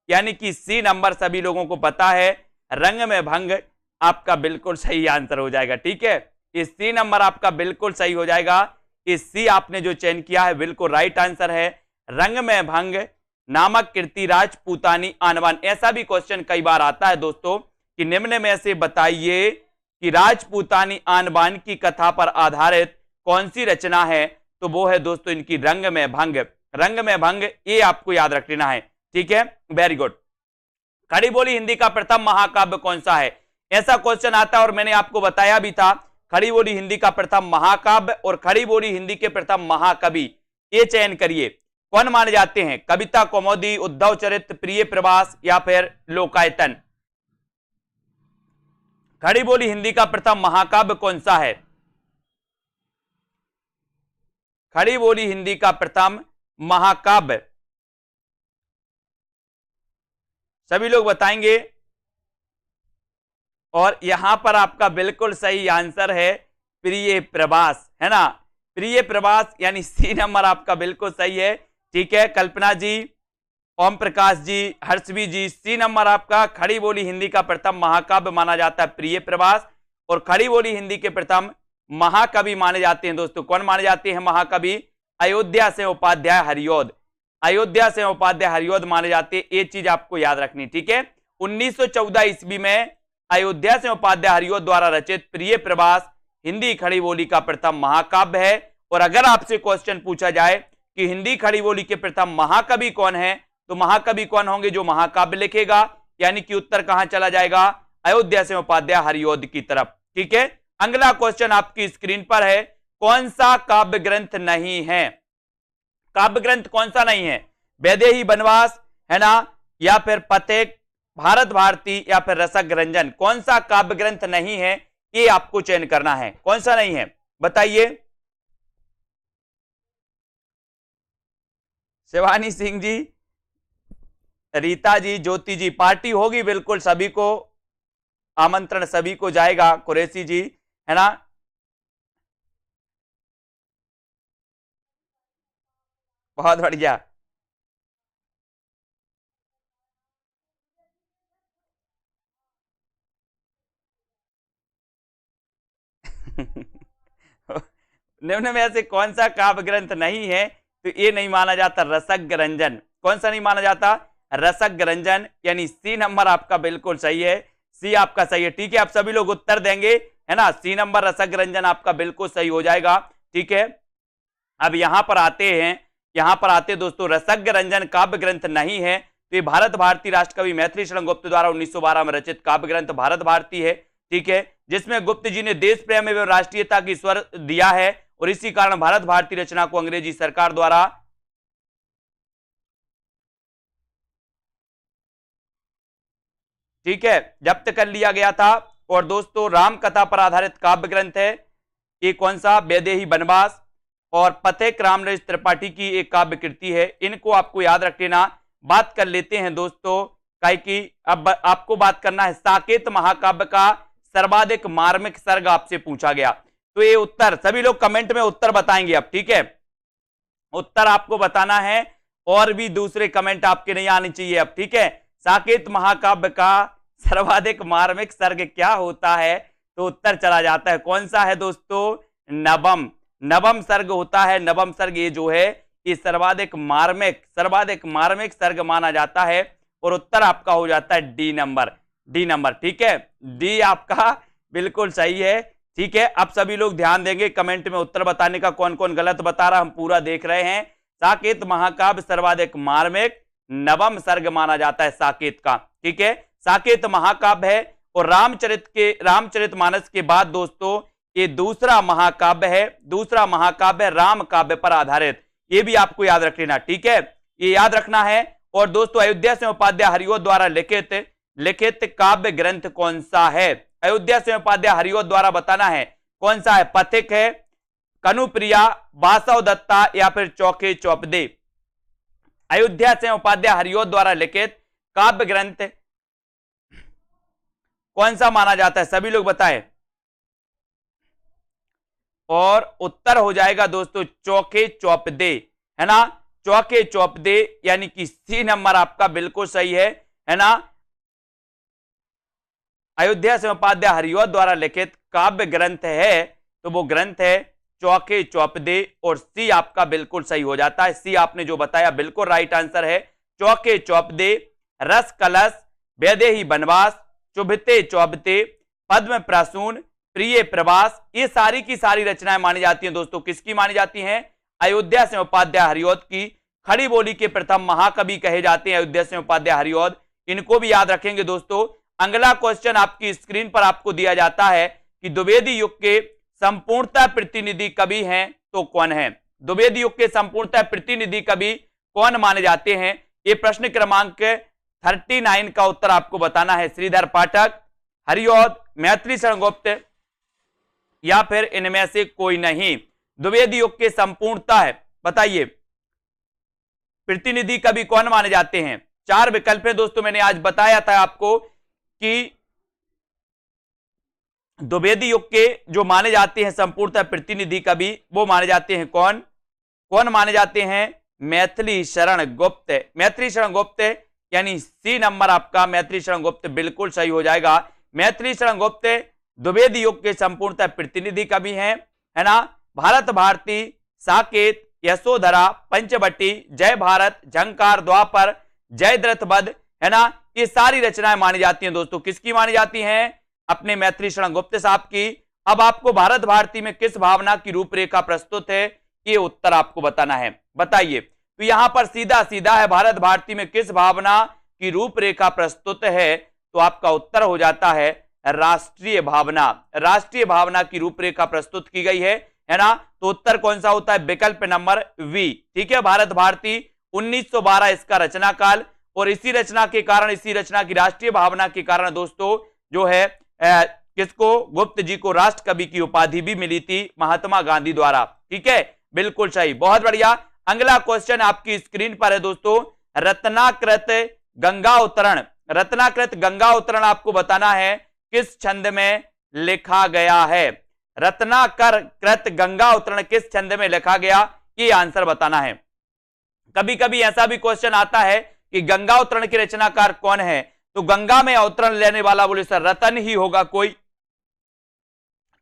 यानी कि सी नंबर सभी लोगों को पता है, रंग में भंग आपका बिल्कुल सही आंसर हो जाएगा। ठीक है, इस सी नंबर आपका बिल्कुल सही हो जाएगा। इस सी आपने जो चयन किया है बिल्कुल राइट आंसर है। रंग में भंग नामक कृति राजपूतानी आनबान। ऐसा भी क्वेश्चन कई बार आता है दोस्तों कि निम्न में से बताइए कि राजपूतानी आनबान की कथा पर आधारित कौन सी रचना है, तो वो है दोस्तों इनकी रंग में भंग। रंग में भंग, ये आपको याद रख लेना है। ठीक है, वेरी गुड। खड़ी बोली हिंदी का प्रथम महाकाव्य कौन सा है, ऐसा क्वेश्चन आता है और मैंने आपको बताया भी था। खड़ी बोली हिंदी का प्रथम महाकाव्य और खड़ी बोली हिंदी के प्रथम महाकवि, ये चयन करिए कौन माने जाते हैं। कविता कौमुदी, उद्धव चरित्र, प्रिय प्रवास या फिर लोकायतन। खड़ी बोली हिंदी का प्रथम महाकाव्य कौन सा है। खड़ी बोली हिंदी का प्रथम महाकाव्य सभी लोग बताएंगे और यहां पर आपका बिल्कुल सही आंसर है प्रिय प्रवास, है ना, प्रिय प्रवास, यानी सी नंबर आपका बिल्कुल सही है। ठीक है, कल्पना जी, ओम प्रकाश जी, हर्षवी जी, सी नंबर आपका। खड़ी बोली हिंदी का प्रथम महाकाव्य माना जाता है प्रिय प्रवास और खड़ी बोली हिंदी के प्रथम महाकवि माने जाते हैं दोस्तों, कौन माने जाते हैं महाकवि, अयोध्या से उपाध्याय हरिऔध। अयोध्या से उपाध्याय हरिऔध माने जाते हैं, ये चीज आपको याद रखनी। ठीक है, 1914 ईस्वी में अयोध्या से उपाध्याय हरिऔध द्वारा रचित प्रिय प्रवास हिंदी खड़ी बोली का प्रथम महाकाव्य है। और अगर आपसे क्वेश्चन पूछा जाए कि हिंदी खड़ी बोली के प्रथम महाकवि कौन है, तो महाकवि कौन होंगे जो महाकाव्य लिखेगा, यानी कि उत्तर कहां चला जाएगा, अयोध्या से उपाध्याय हरिऔध की तरफ। ठीक है, अगला क्वेश्चन आपकी स्क्रीन पर है, कौन सा काव्य ग्रंथ नहीं है। काव्य ग्रंथ कौन सा नहीं है, वैदेही वनवास, है ना, या फिर पथिक, भारत भारती या फिर रसक रंजन। कौन सा काव्य ग्रंथ नहीं है, ये आपको चयन करना है, कौन सा नहीं है बताइए। शिवानी सिंह जी, रीता जी, ज्योति जी, पार्टी होगी बिल्कुल, सभी को आमंत्रण सभी को जाएगा। कुरैशी जी, है ना, बहुत बढ़िया। निम्न में से कौन सा काव्य ग्रंथ नहीं है, तो ये नहीं माना जाता रसक रंजन। कौन सा नहीं माना जाता, रसक रंजन, यानी सी नंबर आपका बिल्कुल सही है, सी आपका सही है। ठीक है, आप सभी लोग उत्तर देंगे, है ना, सी नंबर रसक रंजन आपका बिल्कुल सही हो जाएगा। ठीक है, अब यहां पर आते हैं, यहां पर आते दोस्तों, रसक रंजन काव्य ग्रंथ नहीं है, तो ये भारत भारती राष्ट्रकवि मैथिली शरण गुप्त द्वारा 1912 में रचित काव्य ग्रंथ भारत भारती है। ठीक है, जिसमें गुप्त जी ने देश प्रेम एवं राष्ट्रीयता की स्वर दिया है और इसी कारण भारत भारती रचना को अंग्रेजी सरकार द्वारा ठीक है जब्त कर लिया गया था। और दोस्तों, राम कथा पर आधारित काव्य ग्रंथ है, ये कौन सा, वैदेही वनवास और पथिक रामनरेश त्रिपाठी की एक काव्य कृति है। इनको आपको याद रख लेना। बात कर लेते हैं दोस्तों, काहे कि अब आपको बात करना है साकेत महाकाव्य का सर्वाधिक मार्मिक सर्ग आपसे पूछा गया, तो ये उत्तर सभी लोग कमेंट में उत्तर बताएंगे अब। ठीक है, उत्तर आपको बताना है और भी दूसरे कमेंट आपके नहीं आने चाहिए अब। ठीक है, साकेत महाकाव्य का सर्वाधिक मार्मिक सर्ग क्या होता है, तो उत्तर चला जाता है, कौन सा है दोस्तों, नवम। नवम सर्ग होता है, नवम सर्ग ये जो है ये सर्वाधिक मार्मिक सर्ग माना जाता है और उत्तर आपका हो जाता है डी नंबर, डी नंबर। ठीक है, डी आपका बिल्कुल सही है। ठीक है, अब सभी लोग ध्यान देंगे कमेंट में उत्तर बताने का, कौन कौन गलत बता रहा हम पूरा देख रहे हैं। साकेत महाकाव्य सर्वाधिक मार्मिक नवम सर्ग माना जाता है साकेत का। ठीक है, साकेत महाकाव्य है और रामचरितमानस के बाद दोस्तों ये दूसरा महाकाव्य है, दूसरा महाकाव्य राम काव्य पर आधारित। ये भी आपको याद रख लेना, ठीक है, ये याद रखना है। और दोस्तों अयोध्या सिंह उपाध्याय हरिओ द्वारा लिखित काव्य ग्रंथ कौन सा है? अयोध्या सिंह उपाध्याय हरिओ द्वारा बताना है कौन सा है? पथिक है, कनुप्रिया, बासव दत्ता या फिर चौके चौपदे? अयोध्या सिंह उपाध्याय हरिओ द्वारा लिखित काव्य ग्रंथ कौन सा माना जाता है? सभी लोग बताएं। और उत्तर हो जाएगा दोस्तों चौके चौपदे, है ना, चौके चौपदे, यानी कि सी नंबर आपका बिल्कुल सही है ना। अयोध्या सिंह उपाध्याय हरिओ द्वारा लिखित काव्य ग्रंथ है तो वो ग्रंथ है चौके चौपदे, और सी आपका बिल्कुल सही हो जाता है। सी आपने जो बताया बिल्कुल राइट आंसर है, चौके चौपदे। रस कलश, वैदेही वनवास, चुभते चौबते, पद्म प्रसून, प्रिय प्रवास, ये सारी की सारी रचनाएं मानी जाती हैं दोस्तों। किसकी मानी जाती हैं? अयोध्या सिंह उपाध्याय हरिओद की। खड़ी बोली के प्रथम महाकवि कहे जाते हैं अयोध्या सिंह उपाध्याय हरिओद, इनको भी याद रखेंगे दोस्तों। अगला क्वेश्चन आपकी स्क्रीन पर आपको दिया जाता है कि द्विवेदी युग के संपूर्णतः प्रतिनिधि कवि हैं तो कौन है? द्विवेदी युग के संपूर्णतः प्रतिनिधि कवि कौन माने जाते हैं? ये प्रश्न क्रमांक 39 का उत्तर आपको बताना है। श्रीधर पाठक, हरिओद, मैथिली शरण गुप्त या फिर इनमें से कोई नहीं। द्विवेदी युग के संपूर्णता है, बताइए प्रतिनिधि कवि कौन माने जाते हैं? 4 विकल्प है दोस्तों। मैंने आज बताया था आपको कि द्विवेदी युग के जो माने जाते हैं संपूर्णतः प्रतिनिधि कवि वो माने जाते हैं कौन? कौन माने जाते हैं? मैथिली शरण गुप्त। मैथिली शरण गुप्त, यानी सी नंबर आपका मैथिली शरण गुप्त बिल्कुल सही हो जाएगा। मैथिली शरण गुप्त द्विवेदी युग के संपूर्णतः प्रतिनिधि कवि हैं, है ना। भारत भारती, साकेत, यशोधरा, पंचवटी, जय भारत, झंकार, द्वापर, जयद्रथ वध, है ना, ये सारी रचनाएं मानी जाती हैं दोस्तों। किसकी मानी जाती हैं? अपने मैथिली शरण गुप्त साहब की। अब आपको भारत भारती में किस भावना की रूपरेखा प्रस्तुत है, ये उत्तर आपको बताना है, बताइए। तो यहां पर सीधा सीधा है, भारत भारती में किस भावना की रूपरेखा प्रस्तुत है, तो आपका उत्तर हो जाता है राष्ट्रीय भावना। राष्ट्रीय भावना की रूपरेखा प्रस्तुत की गई है ना। तो उत्तर कौन सा होता है? विकल्प नंबर वी, ठीक है। भारत भारती 1912 इसका रचना काल, और इसी रचना के कारण, इसी रचना की राष्ट्रीय भावना के कारण दोस्तों जो है किसको? गुप्त जी को राष्ट्र कवि की उपाधि भी मिली थी महात्मा गांधी द्वारा, ठीक है, बिल्कुल सही, बहुत बढ़िया। अगला क्वेश्चन आपकी स्क्रीन पर है दोस्तों, रत्नाकृत गंगा उतरण। रत्नाकृत गंगा उतरण आपको बताना है किस छंद में लिखा गया है? रत्नाकृत गंगा उतरण किस छंद में लिखा गया, ये आंसर बताना है। कभी कभी ऐसा भी क्वेश्चन आता है कि गंगा उतरण के रचनाकार कौन है, तो गंगा में अवतरण लेने वाला बोले सर रतन ही होगा कोई,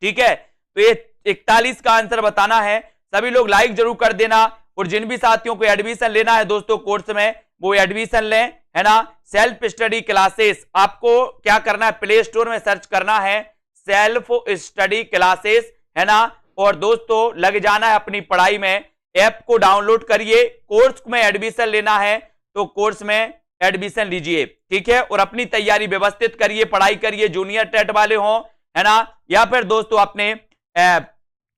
ठीक है। तो ये 41 का आंसर बताना है। सभी लोग लाइक जरूर कर देना, और जिन भी साथियों को एडमिशन लेना है दोस्तों कोर्स में, वो एडमिशन लें, है ना। सेल्फ स्टडी क्लासेस आपको क्या करना है? प्ले स्टोर में सर्च करना है सेल्फ स्टडी क्लासेस, है ना, और दोस्तों लग जाना है अपनी पढ़ाई में। ऐप को डाउनलोड करिए, कोर्स में एडमिशन लेना है तो कोर्स में एडमिशन लीजिए, ठीक है, और अपनी तैयारी व्यवस्थित करिए, पढ़ाई करिए, जूनियर टेट वाले हों, है ना, या फिर दोस्तों अपने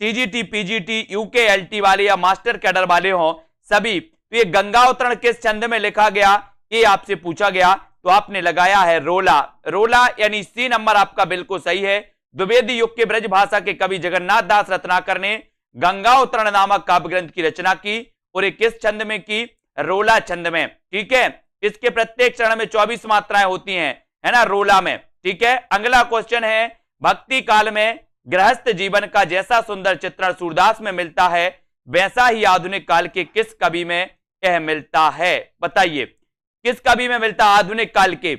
टीजीटी, पीजीटी, यूकेएलटी वाले या मास्टर कैडर वाले हों सभी। तो ये गंगा उतरण किस छंद में लिखा गया, ये आपसे पूछा गया, तो आपने लगाया है रोला। रोला यानी सी नंबर आपका बिल्कुल सही है। द्विवेदी युग के ब्रज भाषा के कवि जगन्नाथ दास रत्नाकर ने गंगा उतरण नामक काव्य ग्रंथ की रचना की, और ये किस छंद में की? रोला छंद में, ठीक है। इसके प्रत्येक चरण में 24 मात्राएं होती हैं, है ना, रोला में, ठीक है। अगला क्वेश्चन है, भक्ति काल में गृहस्थ जीवन का जैसा सुंदर चित्रण सूरदास में मिलता है, वैसा ही आधुनिक काल के किस कवि में यह मिलता है? बताइए किस कवि में मिलता है आधुनिक काल के?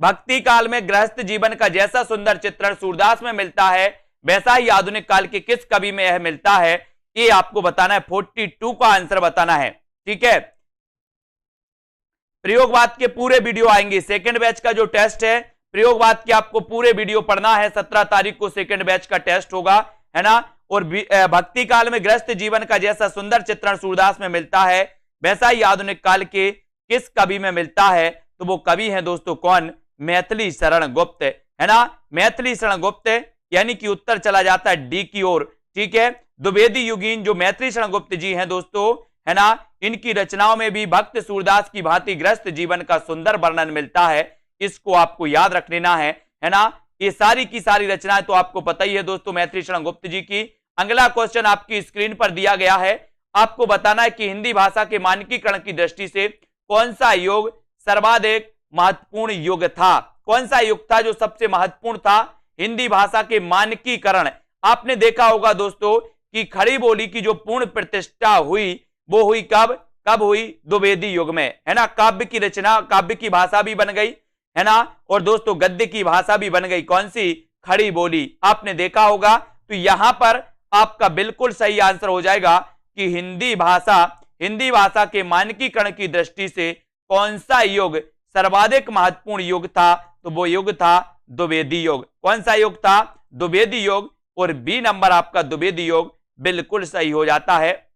भक्ति काल में गृहस्थ जीवन का जैसा सुंदर चित्रण सूरदास में मिलता है, वैसा ही आधुनिक काल के किस कवि में यह मिलता है, ये आपको बताना है। 42 का आंसर बताना है, ठीक है। प्रयोगवाद के पूरे वीडियो आएंगे, सेकंड बैच का जो टेस्ट है प्रयोगवाद के आपको पूरे वीडियो पढ़ना है। 17 तारीख को सेकंड बैच का टेस्ट होगा, है ना। और भक्ति काल में गृहस्थ जीवन का जैसा सुंदर चित्रण सूरदास में मिलता है, वैसा ही आधुनिक काल के किस कवि में मिलता है, तो वो कवि है दोस्तों कौन? मैथिली शरण गुप्त, है ना, मैथिली शरण गुप्त, यानी कि उत्तर चला जाता है डी की ओर, ठीक है। द्विवेदी युगीन जो मैत्री शरण गुप्त जी हैं दोस्तों, है ना, इनकी रचनाओं में भी भक्त सूरदास की भांति ग्रस्त जीवन का सुंदर वर्णन मिलता है। इसको आपको याद रख लेना है ना। ये सारी की सारी रचनाएं तो आपको पता ही है दोस्तों मैत्री शरण गुप्त जी की। अगला क्वेश्चन आपकी स्क्रीन पर दिया गया है, आपको बताना है कि हिंदी भाषा के मानकीकरण की दृष्टि से कौन सा युग सर्वाधिक महत्वपूर्ण युग था। कौन सा युग था जो सबसे महत्वपूर्ण था हिंदी भाषा के मानकीकरण। आपने देखा होगा दोस्तों कि खड़ी बोली की जो पूर्ण प्रतिष्ठा हुई वो हुई कब हुई, द्विवेदी युग में, है ना। काव्य की रचना, काव्य की भाषा भी बन गई, है ना, और दोस्तों गद्य की भाषा भी बन गई, कौन सी, खड़ी बोली। आपने देखा होगा। तो यहां पर आपका बिल्कुल सही आंसर हो जाएगा कि हिंदी भाषा के मानकीकरण की दृष्टि से कौन सा युग सर्वाधिक महत्वपूर्ण युग था, तो वो युग था द्विवेदी युग। कौन सा युग था, द्विवेदी युग। और बी नंबर आपका द्विवेदी युग बिल्कुल सही हो जाता है,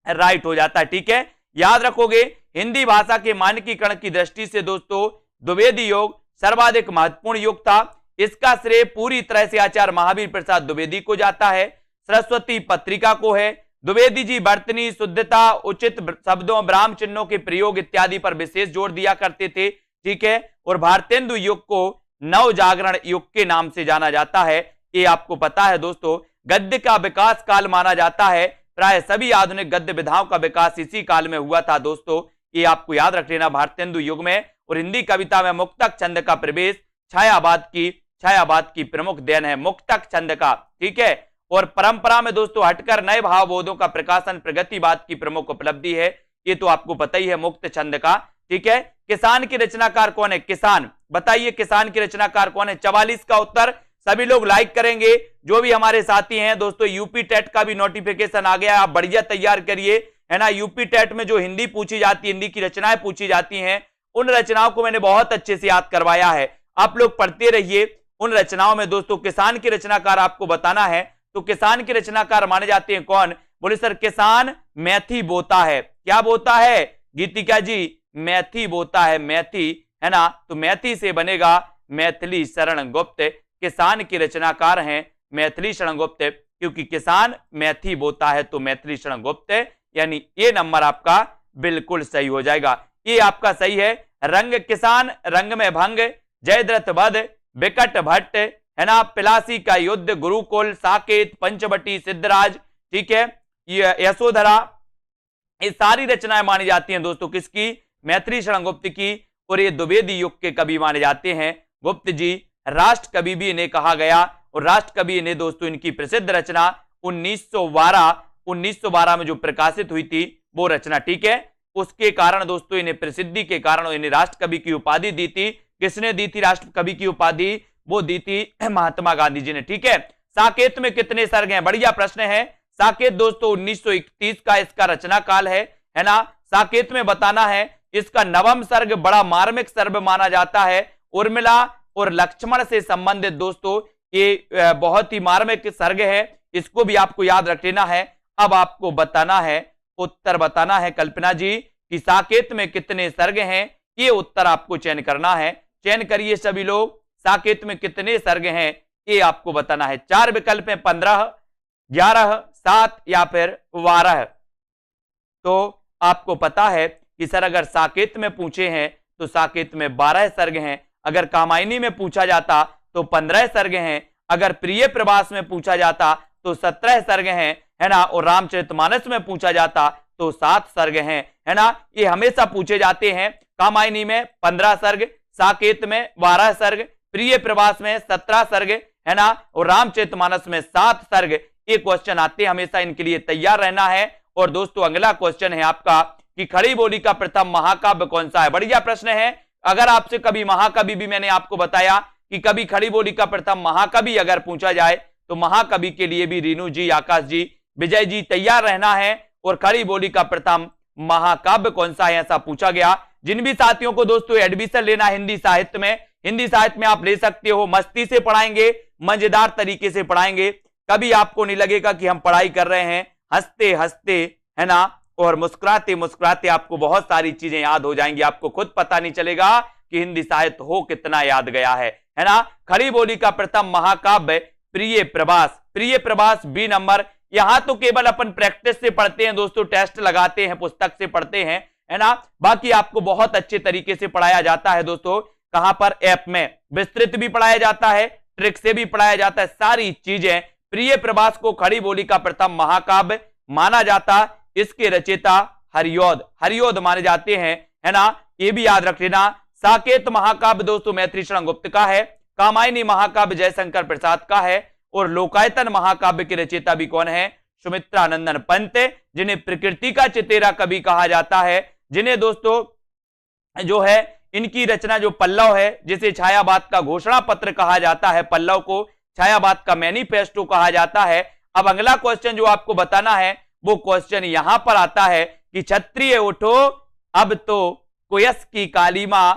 राइट हो जाता है, ठीक है। याद रखोगे हिंदी भाषा के मानकीकरण की दृष्टि से दोस्तों द्विवेदी युग सर्वाधिक महत्वपूर्ण युग था। इसका श्रेय पूरी तरह से आचार्य महावीर प्रसाद द्विवेदी को जाता है, सरस्वती पत्रिका को है। द्विवेदी जी वर्तनी, शुद्धता, उचित शब्दों, ब्राह्म चिन्हों के प्रयोग इत्यादि पर विशेष जोर दिया करते थे, ठीक है। और भारतेंदु युग को नव जागरण युग के नाम से जाना जाता है, ये आपको पता है दोस्तों। गद्य का विकास काल माना जाता है, प्राय सभी आधुनिक गद्य विधाओं का विकास इसी काल में हुआ था दोस्तों, ये आपको याद रख लेना, भारतेंदु युग में। और हिंदी कविता में मुक्तक छंद का प्रवेश छायावाद की प्रमुख देन है, मुक्तक छंद का, ठीक है। और परंपरा में दोस्तों हटकर नए भावबोधों का प्रकाशन प्रगतिवाद की प्रमुख उपलब्धि है, ये तो आपको पता ही है, मुक्त छंद का, ठीक है। किसान की रचनाकार कौन है, किसान, बताइए किसान की रचनाकार कौन है। 44 का उत्तर सभी लोग लाइक करेंगे। जो भी हमारे साथी हैं दोस्तों, यूपी टेट का भी नोटिफिकेशन आ गया, आप बढ़िया तैयार करिए, है ना। यूपी टेट में जो हिंदी पूछी जाती है, हिंदी की रचनाएं पूछी जाती हैं, उन रचनाओं को मैंने बहुत अच्छे से याद करवाया है, आप लोग पढ़ते रहिए। उन रचनाओं में दोस्तों किसान की रचनाकार आपको बताना है, तो किसान के रचनाकार माने जाते हैं कौन, बोले सर किसान मैथी बोता है। क्या बोता है गीतिका जी, मैथी बोता है, मैथी, है ना। तो मैथी से बनेगा मैथिली शरण गुप्त। किसान के रचनाकार हैं मैथिली शरण गुप्त, क्योंकि किसान मैथी बोता है तो मैथिली शरण गुप्त, यानी ये नंबर आपका बिल्कुल सही हो जाएगा, ये आपका सही है। रंग किसान, रंग में भंग, जयद्रथ वध, विकट भट्ट, है ना, पिलासी का युद्ध, गुरुकुल, साकेत, पंचवटी, सिद्धराज, ठीक है, यशोधरा, ये सारी रचनाएं मानी जाती हैं दोस्तों किसकी, मैथिली शरण गुप्त की। और ये द्विवेदी युग के कवि माने जाते हैं गुप्त जी। राष्ट्र कवि भी इन्हें कहा गया, और राष्ट्र कवि इन्हें दोस्तों इनकी प्रसिद्ध रचना 1912 में जो प्रकाशित हुई थी वो रचना, ठीक है, उसके कारण दोस्तों इन्हें प्रसिद्धि के कारण इन्हें राष्ट्र कवि की उपाधि दी थी। किसने दी थी राष्ट्र कवि की उपाधि, वो दी थी महात्मा गांधी जी ने, ठीक है। साकेत में कितने सर्ग हैं, बढ़िया प्रश्न है। साकेत दोस्तों 1931 का इसका रचना काल है ना। साकेत में बताना है इसका नवम सर्ग बड़ा मार्मिक सर्ग माना जाता है। उर्मिला और लक्ष्मण से संबंधित दोस्तों ये बहुत ही मार्मिक सर्ग है, इसको भी आपको याद रख लेना है। अब आपको बताना है, उत्तर बताना है कल्पना जी कि साकेत में कितने सर्ग हैं, ये उत्तर आपको चयन करना है। चयन करिए सभी लोग, साकेत में कितने सर्ग हैं ये आपको बताना है। 4 विकल्प हैं, 15, 11, 7 या फिर 12। तो आपको पता है कि सर अगर साकेत में पूछे हैं तो साकेत में 12 सर्ग हैं, अगर कामायनी में पूछा जाता तो 15 सर्ग हैं, अगर प्रिय प्रवास में पूछा जाता तो 17 सर्ग हैं, है ना, और रामचरितमानस में पूछा जाता तो 7 सर्ग हैं, है ना। ये हमेशा पूछे जाते हैं। कामायनी में 15 सर्ग, साकेत में 12 सर्ग, प्रिय प्रवास में 17 सर्ग, है ना, और रामचरितमानस में 7 सर्ग। ये क्वेश्चन आते हैं, हमेशा इनके लिए तैयार रहना है। और दोस्तों अगला क्वेश्चन है आपका कि खड़ी बोली का प्रथम महाकाव्य कौन सा है। बढ़िया प्रश्न है। अगर आपसे कभी महाकवि भी मैंने आपको बताया कि कभी खड़ी बोली का प्रथम महाकवि अगर पूछा जाए तो महाकवि के लिए भी रीनू जी, आकाश जी, विजय जी तैयार रहना है। और खड़ी बोली का प्रथम महाकाव्य कौन सा है ऐसा पूछा गया। जिन भी साथियों को दोस्तों एडमिशन लेना हिंदी साहित्य में आप ले सकते हो। मस्ती से पढ़ाएंगे, मजेदार तरीके से पढ़ाएंगे, कभी आपको नहीं लगेगा कि हम पढ़ाई कर रहे हैं। हंसते हंसते, है ना, और मुस्कुराते मुस्कुराते आपको बहुत सारी चीजें याद हो जाएंगी। आपको खुद पता नहीं चलेगा कि हिंदी साहित्य हो कितना याद गया है ना। खड़ी बोली का प्रथम महाकाव्य प्रिय प्रभास। प्रिय प्रभास बी नंबर। यहां तो केवल अपन प्रैक्टिस से पढ़ते हैं दोस्तों, टेस्ट लगाते हैं, पुस्तक से पढ़ते हैं, है ना। बाकी आपको बहुत अच्छे तरीके से पढ़ाया जाता है दोस्तों। कहां पर? ऐप में विस्तृत भी पढ़ाया जाता है, ट्रिक से भी पढ़ाया जाता है, सारी चीजें। प्रिय प्रभास को खड़ी बोली का प्रथम महाकाव्य माना जाता, इसके रचयिता हरिऔध, हरिऔध माने जाते हैं, है ना। ये भी याद रख लेना। साकेत महाकाव्य दोस्तों मैथिली शरण गुप्त का है। कामायनी महाकाव्य जयशंकर प्रसाद का है। और लोकायतन महाकाव्य के रचयिता भी कौन है? सुमित्रानंदन पंत, जिन्हें प्रकृति का चितेरा कवि कहा जाता है, जिन्हें दोस्तों जो है इनकी रचना जो पल्लव है, जिसे छायावाद का घोषणा पत्र कहा जाता है, पल्लव को छायावाद का मैनिफेस्टो कहा जाता है। अब अगला क्वेश्चन जो आपको बताना है वो क्वेश्चन यहां पर आता है कि क्षत्रिय उठो अब तो कुयस की कालीमा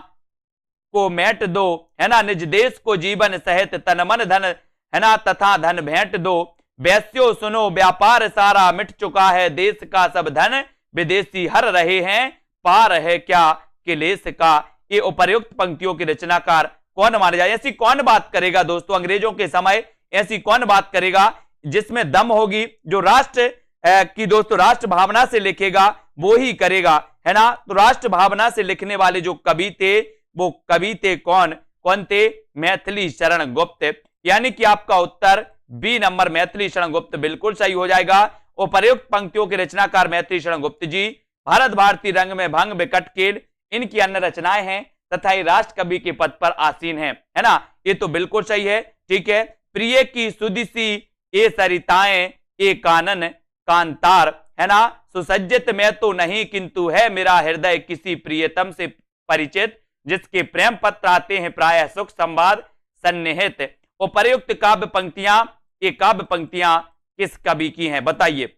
को मैट दो, है ना। निज देश को जीवन सहित तन मन धन, है ना, तथा धन भेंट दो। वैस्यो सुनो व्यापार सारा मिट चुका है, देश का सब धन विदेशी हर रहे हैं, पार है क्या किलेश का। ये उपर्युक्त पंक्तियों के रचनाकार कौन माने जाए? ऐसी कौन बात करेगा दोस्तों अंग्रेजों के समय, ऐसी कौन बात करेगा जिसमें दम होगी? जो राष्ट्र की दोस्तों राष्ट्र भावना से लिखेगा वो ही करेगा, है ना। तो राष्ट्र भावना से लिखने वाले जो कवि थे वो कवि थे कौन? कौन थे? मैथिली शरण गुप्त। यानी कि आपका उत्तर बी नंबर मैथिली शरण गुप्त बिल्कुल सही हो जाएगा। उपर्युक्त पंक्तियों के रचनाकार मैथिली शरण गुप्त जी। भारत भारती रंग में भंग विकट केल इनकी अन्य रचनाएं हैं तथा ये राष्ट्र कवि के पद पर आसीन है ना। ये तो बिल्कुल सही है, ठीक है। प्रिय की सुदिसी ए सरिताएं ए कानन कांतार, है ना। सुसज्जित में तो नहीं किंतु है मेरा हृदय किसी प्रियतम से परिचित, जिसके प्रेम पत्र आते हैं प्रायः सुख संवाद सन्निहित। उपर्युक्त काव्य पंक्तियां, ये काव्य पंक्तियां किस कवि की हैं बताइए?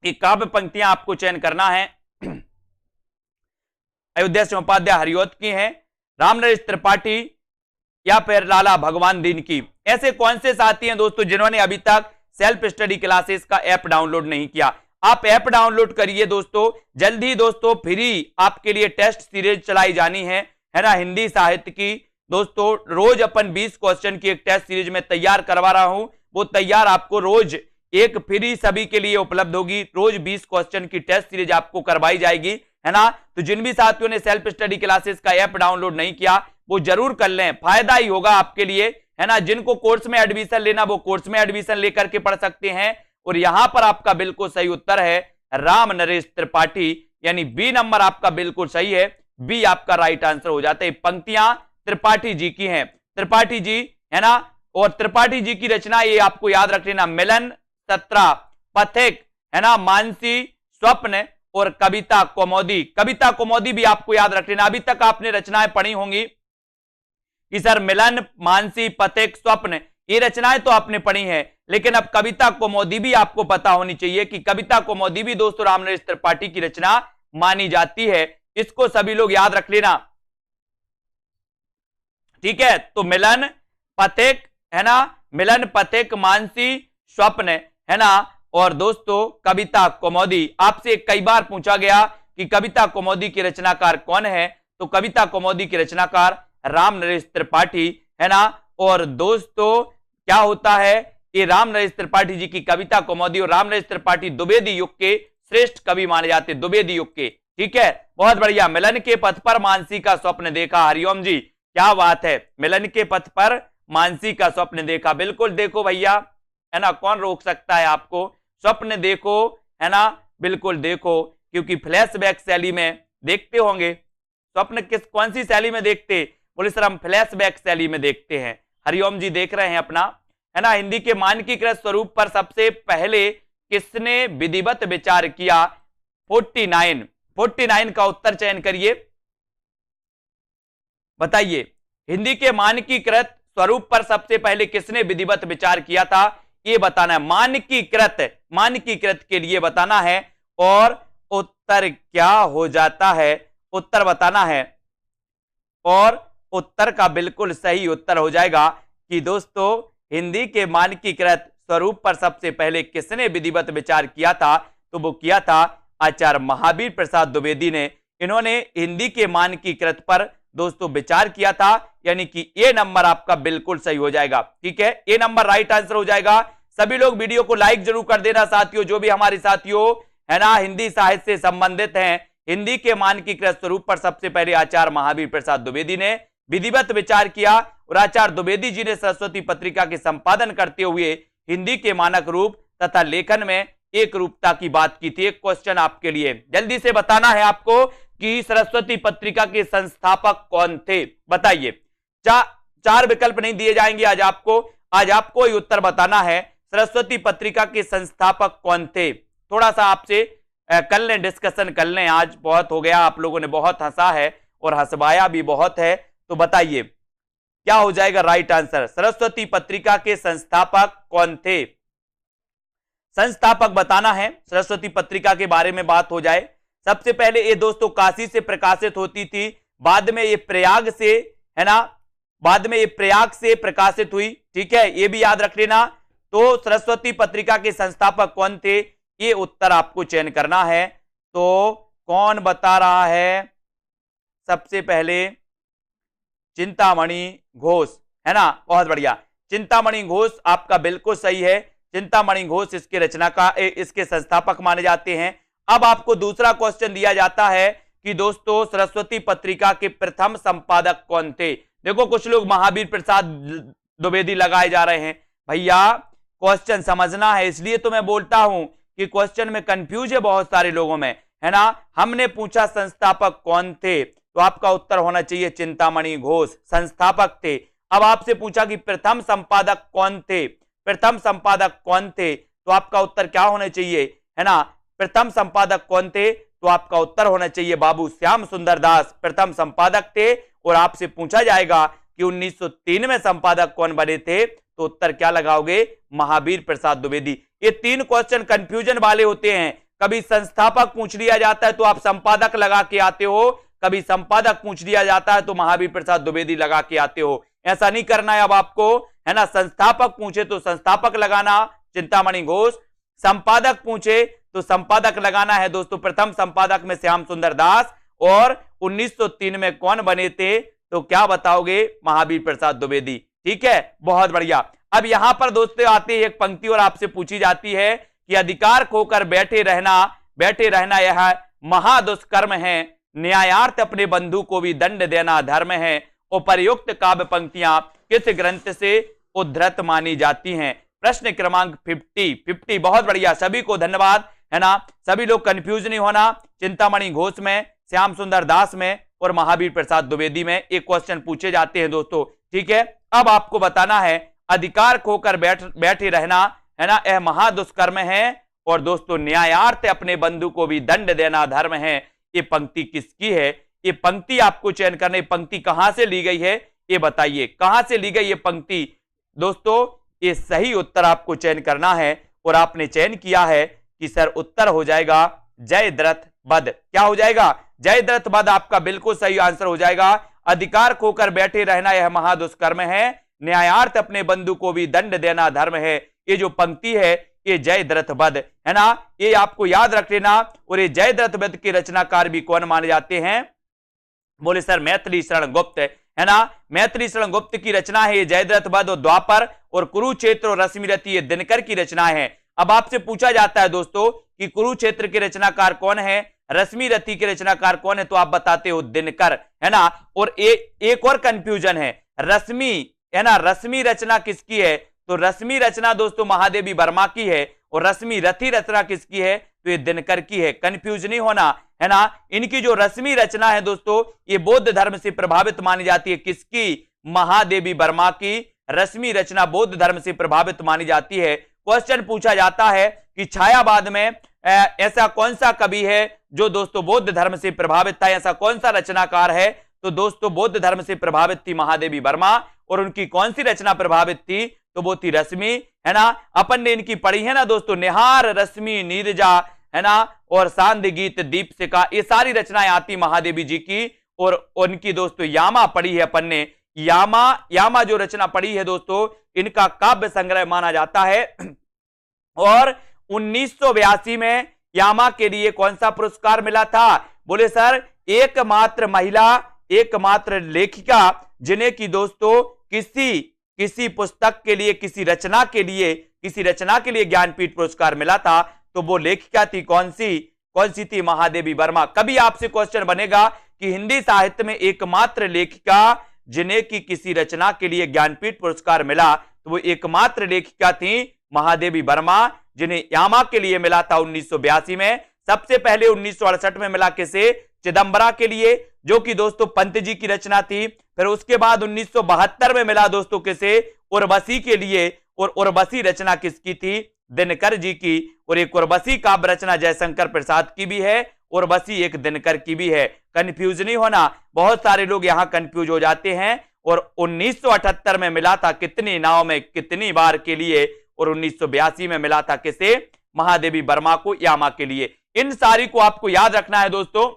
ये काव्य पंक्तियां आपको चयन करना है। अयोध्या से उपाध्याय हरिऔध की हैं, रामनरेश त्रिपाठी या फिर लाला भगवान दीन की। ऐसे कौन से साथी हैं दोस्तों जिन्होंने अभी तक सेल्फ स्टडी क्लासेस का ऐप डाउनलोड नहीं किया? आप ऐप डाउनलोड करिए दोस्तों। जल्दी दोस्तों फ्री आपके लिए टेस्ट सीरीज चलाई जानी है ना, हिंदी साहित्य की। दोस्तों रोज अपन 20 क्वेश्चन की एक टेस्ट सीरीज में तैयार करवा रहा हूं, वो तैयार आपको रोज एक फ्री सभी के लिए उपलब्ध होगी। रोज 20 क्वेश्चन की टेस्ट सीरीज आपको करवाई जाएगी, है ना। तो जिन भी साथियों ने सेल्फ स्टडी क्लासेस का ऐप डाउनलोड नहीं किया वो जरूर कर लें, फायदा ही होगा आपके लिए, है ना। जिनको कोर्स में एडमिशन लेना वो कोर्स में एडमिशन लेकर के पढ़ सकते हैं। और यहां पर आपका बिल्कुल सही उत्तर है राम नरेश त्रिपाठी, यानी बी नंबर आपका बिल्कुल सही है। बी आपका राइट आंसर हो जाता है। पंक्तियां त्रिपाठी जी की हैं, त्रिपाठी जी, है ना। और त्रिपाठी जी की रचना ये आपको याद रख लेना, मिलन, सत्रा, पथिक, है ना, मानसी, स्वप्न और कविता कौमुदी। कविता कौमुदी भी आपको याद रख लेना। अभी तक आपने रचनाएं पढ़ी होंगी कि सर मिलन, मानसी, पथिक, स्वप्न, ये रचनाएं तो आपने पढ़ी हैं, लेकिन अब कविता कौमुदी भी आपको पता होनी चाहिए कि कविता कौमुदी भी दोस्तों रामनरेश त्रिपाठी की रचना मानी जाती है। इसको सभी लोग याद रख लेना, ठीक है। तो मिलन, पथिक, है ना, मिलन, पथिक, मानसी, स्वप्न, है ना, और दोस्तों कविता कौमुदी। आपसे कई बार पूछा गया कि कविता कौमुदी के रचनाकार कौन है, तो कविता कौमुदी के रचनाकार राम नरेश त्रिपाठी, है ना। और दोस्तों क्या होता है, ये राम नरेश त्रिपाठी जी की कविता कौमुदी और राम नरेश त्रिपाठी द्विवेदी युग के श्रेष्ठ कवि माने जाते हैं, द्विवेदी युग के, ठीक है। बहुत बढ़िया। मिलन के पथ पर मानसी का स्वप्न देखा, हरिओम जी क्या बात है। मिलन के पथ पर मानसी का स्वप्न देखा, बिल्कुल देखो भैया, है ना, कौन रोक सकता है आपको। स्वप्न देखो, है ना, बिल्कुल देखो, क्योंकि फ्लैशबैक शैली में देखते होंगे। स्वप्न कौन सी शैली में देखते? बोले सर हम फ्लैशबैक शैली में देखते हैं। हरिओम जी देख रहे हैं अपना, है ना। हिंदी के मानकीकृत स्वरूप पर सबसे पहले किसने विधिवत विचार किया? 49 का उत्तर चयन करिए, बताइए। हिंदी के मानकीकृत स्वरूप पर सबसे पहले किसने विधिवत विचार किया था, ये बताना है। मानकीकृत के लिए बताना है और उत्तर क्या हो जाता है, उत्तर बताना है। और उत्तर का बिल्कुल सही उत्तर हो जाएगा कि दोस्तों हिंदी के मानकीकृत स्वरूप पर सबसे पहले किसने विधिवत विचार किया था, तो वो किया था आचार्य महावीर प्रसाद द्विवेदी ने। इन्होंने हिंदी के मानकीकृत पर दोस्तों विचार किया था, यानी कि ए नंबर आपका बिल्कुल सही हो जाएगा। ठीक है, ए नंबर राइट आंसर हो जाएगा। सभी लोग वीडियो को लाइक जरूर कर देना साथियों, जो भी हमारे साथियों है ना हिंदी साहित्य से संबंधित हैं। हिंदी के मानकीकृत स्वरूप पर सबसे पहले आचार्य महावीर प्रसाद द्विवेदी ने विधिवत विचार किया और आचार्य द्विवेदी जी ने सरस्वती पत्रिका के संपादन करते हुए हिंदी के मानक रूप तथा लेखन में एक रूपता की बात की थी। एक क्वेश्चन आपके लिए जल्दी से बताना है आपको कि सरस्वती पत्रिका के संस्थापक कौन थे, बताइए। चार विकल्प नहीं दिए जाएंगे आज आपको ही उत्तर बताना है। सरस्वती पत्रिका के संस्थापक कौन थे? थोड़ा सा आपसे कर लें, डिस्कशन कर लें, आज बहुत हो गया, आप लोगों ने बहुत हंसा है और हंसवाया भी बहुत है, तो बताइए क्या हो जाएगा राइट आंसर। सरस्वती पत्रिका के संस्थापक कौन थे? संस्थापक बताना है। सरस्वती पत्रिका के बारे में बात हो जाए, सबसे पहले ये दोस्तों काशी से प्रकाशित होती थी, बाद में ये प्रयाग से, है ना, बाद में ये प्रयाग से प्रकाशित हुई। ठीक है, ये भी याद रख लेना। तो सरस्वती पत्रिका के संस्थापक कौन थे, ये उत्तर आपको चयन करना है। तो कौन बता रहा है? सबसे पहले चिंतामणि घोष, है ना, बहुत बढ़िया, चिंतामणि घोष आपका बिल्कुल सही है। चिंतामणि घोष इसके इसके संस्थापक माने जाते हैं। अब आपको दूसरा क्वेश्चन दिया जाता है कि दोस्तों सरस्वती पत्रिका के प्रथम संपादक कौन थे? देखो कुछ लोग महावीर प्रसाद द्विवेदी लगाए जा रहे हैं। भैया क्वेश्चन समझना है, इसलिए तो मैं बोलता हूं कि क्वेश्चन में कंफ्यूज है बहुत सारे लोगों में, है ना। हमने पूछा संस्थापक कौन थे, तो आपका उत्तर होना चाहिए चिंतामणि घोष संस्थापक थे। अब आपसे पूछा कि प्रथम संपादक कौन थे, प्रथम संपादक कौन थे, तो आपका उत्तर क्या होना चाहिए, है ना। प्रथम संपादक कौन थे, तो आपका उत्तर होना चाहिए बाबू श्याम सुंदर दास प्रथम संपादक थे। और आपसे पूछा जाएगा कि 1903 में संपादक कौन बने थे, तो उत्तर क्या लगाओगे? महावीर प्रसाद द्विवेदी। ये तीन क्वेश्चन कंफ्यूजन वाले होते हैं, कभी संस्थापक पूछ लिया जाता है तो आप संपादक लगा के आते हो, कभी संपादक पूछ लिया जाता है तो महावीर प्रसाद द्विवेदी लगा के आते हो। ऐसा नहीं करना है अब आपको, है ना। संस्थापक पूछे तो संस्थापक लगाना चिंतामणि घोष, संपादक पूछे तो संपादक लगाना है दोस्तों प्रथम संपादक में श्याम सुंदर दास, और 1903 में कौन बने थे, तो क्या बताओगे? महावीर प्रसाद द्विवेदी। ठीक है, बहुत बढ़िया। अब यहां पर दोस्तों आती है एक पंक्ति और आपसे पूछी जाती है कि अधिकार खोकर बैठे रहना यह महादुष्कर्म है, न्यायार्थ अपने बंधु को भी दंड देना धर्म है। उपर्युक्त काव्य पंक्तियां किस ग्रंथ से उद्धृत मानी जाती हैं? प्रश्न क्रमांक 50। बहुत बढ़िया, सभी को धन्यवाद, है ना। सभी लोग कंफ्यूज नहीं होना, चिंतामणि घोष में, श्याम सुंदर दास में और महावीर प्रसाद द्विवेदी में एक क्वेश्चन पूछे जाते हैं दोस्तों। ठीक है, अब आपको बताना है अधिकार खोकर बैठे रहना, है ना, यह महादुष्कर्म है, और दोस्तों न्यायार्थ अपने बंधु को भी दंड देना धर्म है। ये पंक्ति किसकी है? ये पंक्ति आपको चयन करने, पंक्ति कहां से ली गई है ये बताइए, कहां से ली गई ये पंक्ति? दोस्तों ये सही उत्तर आपको चयन करना है, और आपने चयन किया है कि सर उत्तर हो जाएगा जयद्रथ वध। क्या हो जाएगा? जयद्रथ वध आपका बिल्कुल सही आंसर हो जाएगा। अधिकार खोकर बैठे रहना यह महादुष्कर्म है, न्यायार्थ अपने बंधु को भी दंड देना धर्म है। ये जो पंक्ति है ये जयद्रथ वध, है ना, ये आपको याद रख लेना। और ये जयद्रथ वध के रचनाकार भी कौन माने जाते हैं? बोले सर मैथिली शरण गुप्त, है ना। मैथिली शरण गुप्त की रचना है ये जयद्रथ वध, और द्वापर और कुरुक्षेत्र और रश्मिरथी ये दिनकर की रचना है। अब आपसे पूछा जाता है दोस्तों कि कुरुक्षेत्र के रचनाकार कौन है, रश्मिरथी के रचनाकार कौन है, तो आप बताते हो दिनकर, है ना। और एक और कंफ्यूजन है, रश्मि, है ना, रश्मि रचना किसकी है? तो रश्मि रचना दोस्तों महादेवी वर्मा की है, और रश्मि रथी रचना किसकी है? तो ये दिनकर की है। कंफ्यूज नहीं होना, है ना। इनकी जो रश्मि रचना है दोस्तों ये बौद्ध धर्म से प्रभावित मानी जाती है। किसकी? महादेवी वर्मा की रश्मि रचना बौद्ध धर्म से प्रभावित मानी जाती है। क्वेश्चन पूछा जाता है कि छायावाद में ऐसा कौन सा कवि है जो दोस्तों बौद्ध धर्म से प्रभावित था, ऐसा कौन सा रचनाकार है? तो दोस्तों बौद्ध धर्म से प्रभावित थी महादेवी वर्मा, और उनकी कौन सी रचना प्रभावित थी? तो वो थी रश्मि, है ना। अपन ने इनकी पढ़ी है ना दोस्तों, निहार रश्मि नीरजा, है ना, और सांध्य गीत दीपशिखा, ये सारी रचनाएं आती महादेवी जी की। और उनकी दोस्तों यामा पढ़ी है अपन ने, यामा जो रचना पढ़ी है दोस्तों इनका काव्य संग्रह माना जाता है। और 1982 में यामा के लिए कौन सा पुरस्कार मिला था? बोले सर एकमात्र महिला एकमात्र लेखिका जिन्हें कि दोस्तों किसी पुस्तक के लिए, किसी रचना के लिए ज्ञानपीठ पुरस्कार मिला था, तो वो लेखिका थी कौन सी थी? महादेवी वर्मा। कभी आपसे क्वेश्चन बनेगा कि हिंदी साहित्य में एकमात्र लेखिका जिन्हें कि किसी रचना के लिए ज्ञानपीठ पुरस्कार मिला, तो वो एकमात्र लेखिका थी महादेवी वर्मा, जिन्हें यामा के लिए मिला था 1982 में। सबसे पहले 1968 में मिला किसे? चिदंबरा के लिए, जो कि दोस्तों पंत जी की रचना थी। फिर उसके बाद 1972 में मिला दोस्तों किसे? उर्वशी के लिए। और उर्वशी रचना किसकी थी? दिनकर जी की। और एक उर्वशी काव्य रचना जयशंकर प्रसाद की भी है, उर्वशी एक दिनकर की भी है। कंफ्यूज नहीं होना, बहुत सारे लोग यहां कंफ्यूज हो जाते हैं। और 1978 में मिला था कितनी नाव में कितनी बार के लिए, और 1982 में मिला था किसे? महादेवी वर्मा को, यामा के लिए। इन सारी को आपको याद रखना है दोस्तों,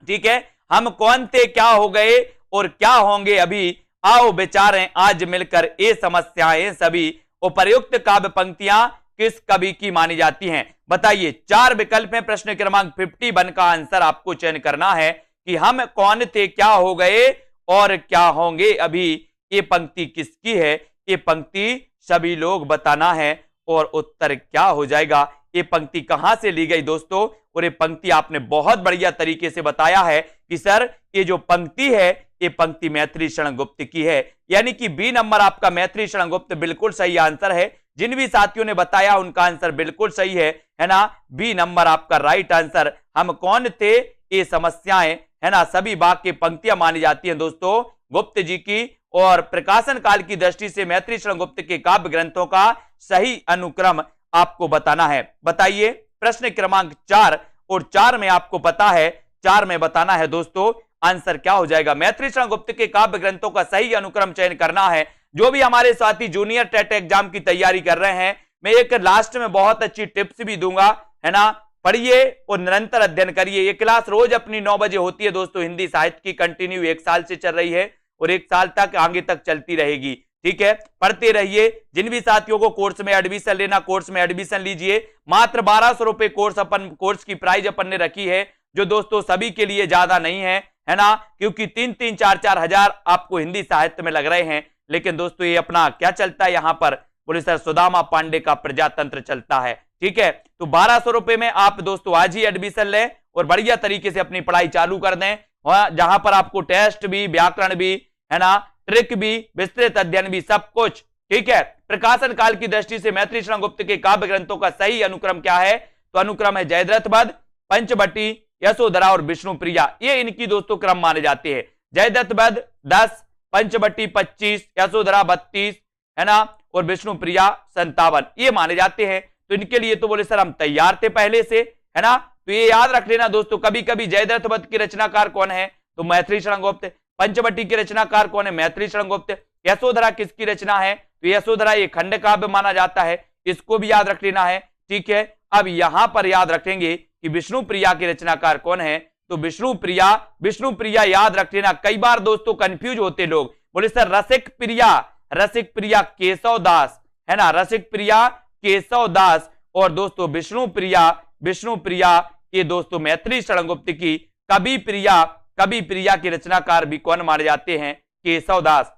ठीक है। हम कौन थे, क्या हो गए और क्या होंगे अभी, आओ विचारें आज मिलकर ये समस्याएं सभी। उपर्युक्त काव्य पंक्तियां किस कवि की मानी जाती हैं? बताइए। 4 विकल्प हैं। प्रश्न क्रमांक 51 का आंसर आपको चयन करना है कि हम कौन थे, क्या हो गए और क्या होंगे अभी। ये पंक्ति किसकी है? ये पंक्ति सभी लोग बताना है और उत्तर क्या हो जाएगा। ये पंक्ति कहां से ली गई दोस्तों? और ये पंक्ति आपने बहुत बढ़िया तरीके से बताया है कि सर ये जो पंक्ति है, ये पंक्ति मैथिली शरण गुप्त की है। यानी कि बी नंबर आपका मैथिली शरण गुप्त बिल्कुल सही आंसर है। जिन भी साथियों ने बताया उनका आंसर बिल्कुल सही है ना। बी नंबर आपका राइट आंसर। हम कौन थे, ये समस्याएं, है ना, सभी वाक्य पंक्तियां मानी जाती हैं दोस्तों गुप्त जी की। और प्रकाशन काल की दृष्टि से मैथिली शरण गुप्त के काव्य ग्रंथों का सही अनुक्रम आपको बताना है। बताइए। प्रश्न क्रमांक 4, और 4 में आपको पता है, 4 में बताना है दोस्तों आंसर क्या हो जाएगा। मैथिली शरण गुप्त के काव्य ग्रंथों का सही अनुक्रम चयन करना है। जो भी हमारे साथी जूनियर टेट एग्जाम की तैयारी कर रहे हैं, मैं एक लास्ट में बहुत अच्छी टिप्स भी दूंगा, है ना। पढ़िए और निरंतर अध्ययन करिए। ये क्लास रोज अपनी 9 बजे होती है दोस्तों, हिंदी साहित्य की, कंटिन्यू 1 साल से चल रही है और 1 साल तक आगे तक चलती रहेगी, ठीक है। पढ़ते रहिए। जिन भी साथियों को कोर्स में एडमिशन लेना, कोर्स में एडमिशन लीजिए। मात्र 1200 रुपए कोर्स की प्राइस अपन ने रखी है, जो दोस्तों सभी के लिए ज्यादा नहीं है ना, क्योंकि 3-3, 4-4 हजार आपको हिंदी साहित्य में लग रहे हैं। लेकिन दोस्तों ये अपना क्या चलता है यहाँ पर, बोले सर सुदामा पांडे का प्रजातंत्र चलता है, ठीक है। तो 1200 रुपए में आप दोस्तों आज ही एडमिशन लें और बढ़िया तरीके से अपनी पढ़ाई चालू कर दें, जहां पर आपको टेस्ट भी, व्याकरण भी, है ना, ट्रिक भी, विस्तृत अध्ययन भी, सब कुछ, ठीक है। प्रकाशन काल की दृष्टि से मैथिली शरण गुप्त के काव्य ग्रंथों का सही अनुक्रम क्या है? तो अनुक्रम है जयद्रथ वध, पंचवटी, यशोधरा और विष्णुप्रिया। ये इनकी दोस्तों क्रम माने जाते हैं। जयद्रथ वध 10, पंचवटी 25, यशोधरा 32, है ना, और विष्णुप्रिया 57, ये माने जाते हैं। तो इनके लिए तो बोले सर हम तैयार थे पहले से, है ना। तो ये याद रख लेना दोस्तों। कभी कभी जयद्रथ वध की रचनाकार कौन है? तो मैथिली शरण गुप्त। पंचवटी की रचनाकार कौन है? मैथिली शरण गुप्त। यशोधरा किसकी रचना है? तो यशोधरा ये खंड काव्य माना जाता है, इसको भी याद रख लेना है, ठीक है। अब यहां पर याद रखेंगे कि विष्णुप्रिया के रचनाकार कौन है? तो विष्णुप्रिया याद रख लेना। कई बार दोस्तों कंफ्यूज होते लोग, बोले सर रसिक प्रिया केशव दास, है ना, रसिक प्रिया केशव दास। और दोस्तों विष्णुप्रिया ये दोस्तों मैथिली शरण गुप्त की कवि प्रिया के रचनाकार भी कौन माने जाते हैं? केशव दास,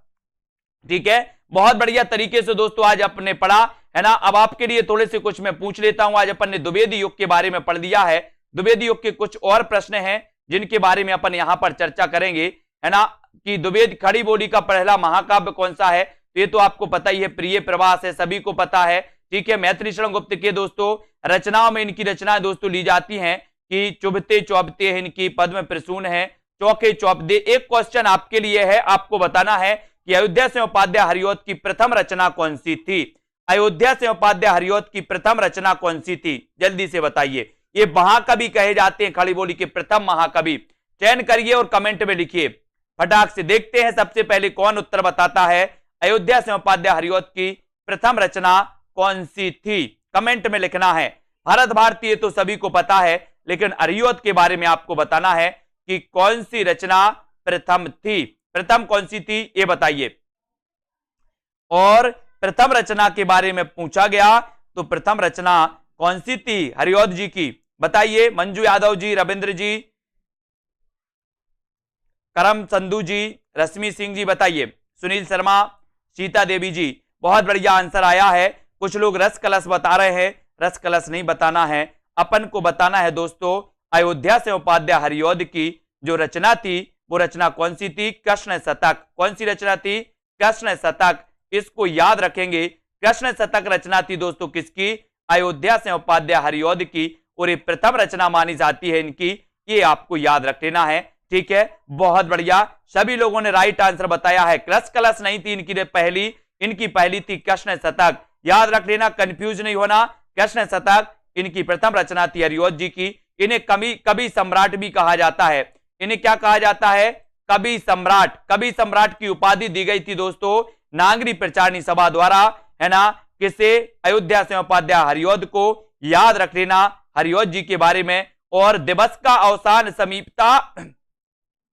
ठीक है। बहुत बढ़िया तरीके से दोस्तों आज अपने पढ़ा, है ना। अब आपके लिए थोड़े से कुछ मैं पूछ लेता हूं। आज अपन ने द्विवेदी युग के बारे में पढ़ लिया है। द्विवेदी युग के कुछ और प्रश्न हैं जिनके बारे में अपन यहां पर चर्चा करेंगे, है ना, कि द्विवेद खड़ी बोली का पहला महाकाव्य कौन सा है? तो ये तो आपको पता ही है, प्रिय प्रवास है, सभी को पता है, ठीक है। मैथिली शरण गुप्त के दोस्तों रचनाओं में इनकी रचनाएं दोस्तों ली जाती हैं कि चुभते चौबते हैं इनकी, पद्म प्रसून है, चौके चौपदे। एक क्वेश्चन आपके लिए है, आपको बताना है कि अयोध्या से उपाध्याय हरिऔध की प्रथम रचना कौन सी थी? अयोध्या से उपाध्याय हरिऔध की प्रथम रचना कौन सी थी? जल्दी से बताइए। ये महाकवि कहे जाते हैं, खड़ी बोली के प्रथम महाकवि। चयन करिए और कमेंट में लिखिए फटाक से। देखते हैं सबसे पहले कौन उत्तर बताता है। अयोध्या से उपाध्याय हरिऔध की प्रथम रचना कौन सी थी? कमेंट में लिखना है। भारत भारती तो सभी को पता है, लेकिन हरिऔध के बारे में आपको बताना है कि कौन सी रचना प्रथम थी। प्रथम कौन सी थी ये बताइए। और प्रथम रचना के बारे में पूछा गया तो प्रथम रचना कौन सी थी हरिऔध जी की? बताइए। मंजू यादव जी, रविंद्र जी, करम संधू जी, रश्मि सिंह जी बताइए, सुनील शर्मा, सीता देवी जी, बहुत बढ़िया आंसर आया है। कुछ लोग रस कलश बता रहे हैं, रस कलश नहीं बताना है, अपन को बताना है दोस्तों अयोध्या से उपाध्याय हरिऔध की जो रचना थी वो रचना कौन सी थी? कृष्ण शतक। कौन सी रचना थी? कृष्ण शतक। इसको याद रखेंगे, कृष्ण शतक रचना थी दोस्तों किसकी? अयोध्या से उपाध्याय हरिऔध की, और ये प्रथम रचना मानी जाती है इनकी, ये आपको याद रख लेना है। ठीक है, बहुत बढ़िया, सभी लोगों ने राइट आंसर बताया है। रस कलश नहीं थी इनकी पहली, इनकी पहली थी कृष्ण शतक। याद रख लेना, कंफ्यूज नहीं होना, कृष्ण शतक इनकी प्रथम रचना थी हरिऔध जी की। इन्हें कवि सम्राट भी कहा जाता है। इन्हें क्या कहा जाता है? कवि सम्राट। कवि सम्राट की उपाधि दी गई थी दोस्तों नागरी प्रचारणी सभा द्वारा, है ना, किसे? अयोध्या से उपाध्याय हरिऔध को। याद रख लेना हरिऔध जी के बारे में। और दिवस का अवसान समीपता,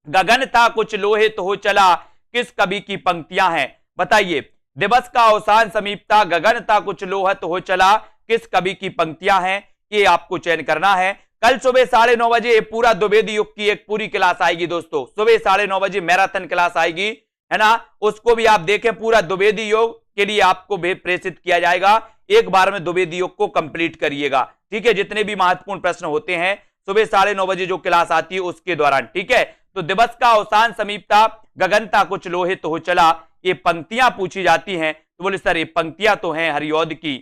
गगन था कुछ लोहित हो चला, किस कवि की पंक्तियां हैं? बताइए, दिवस का अवसान समीपता, गगन था कुछ लोहित हो चला, किस कवि की पंक्तियां हैं? ये आपको चयन करना है। कल सुबह 9:30 बजे पूरा द्विवेदी युग की एक पूरी क्लास आएगी दोस्तों, सुबह 9:30 बजे मैराथन क्लास आएगी, है ना, उसको भी आप देखें। पूरा द्विवेदी योग के लिए आपको प्रेषित किया जाएगा, एक बार में द्विवेदी योग को कंप्लीट करिएगा। ठीक है, जितने भी महत्वपूर्ण प्रश्न होते हैं सुबह 9:30 बजे जो क्लास आती है उसके दौरान। ठीक है, तो दिवस का अवसान समीपता, गगनता कुछ लोहित हो चला, ये पंक्तियां पूछी जाती हैं। तो बोले सर ये पंक्तियां तो हैं हरिऔध की।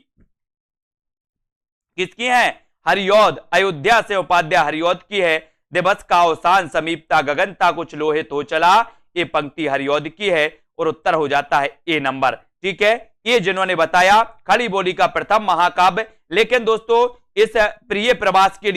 किसकी हैं? हरिऔध, अयोध्या से उपाध्याय हरिऔध की है। दिवस का अवसान समीपता, गगनता कुछ लोहित हो चला, ये पंक्ति हरिऔध की है, और उत्तर हो जाता है ए नंबर। ठीक है, ये जिन्होंने बताया खड़ी बोली का प्रथम महाकाव्य। लेकिन दोस्तों इस प्रिय प्रवास के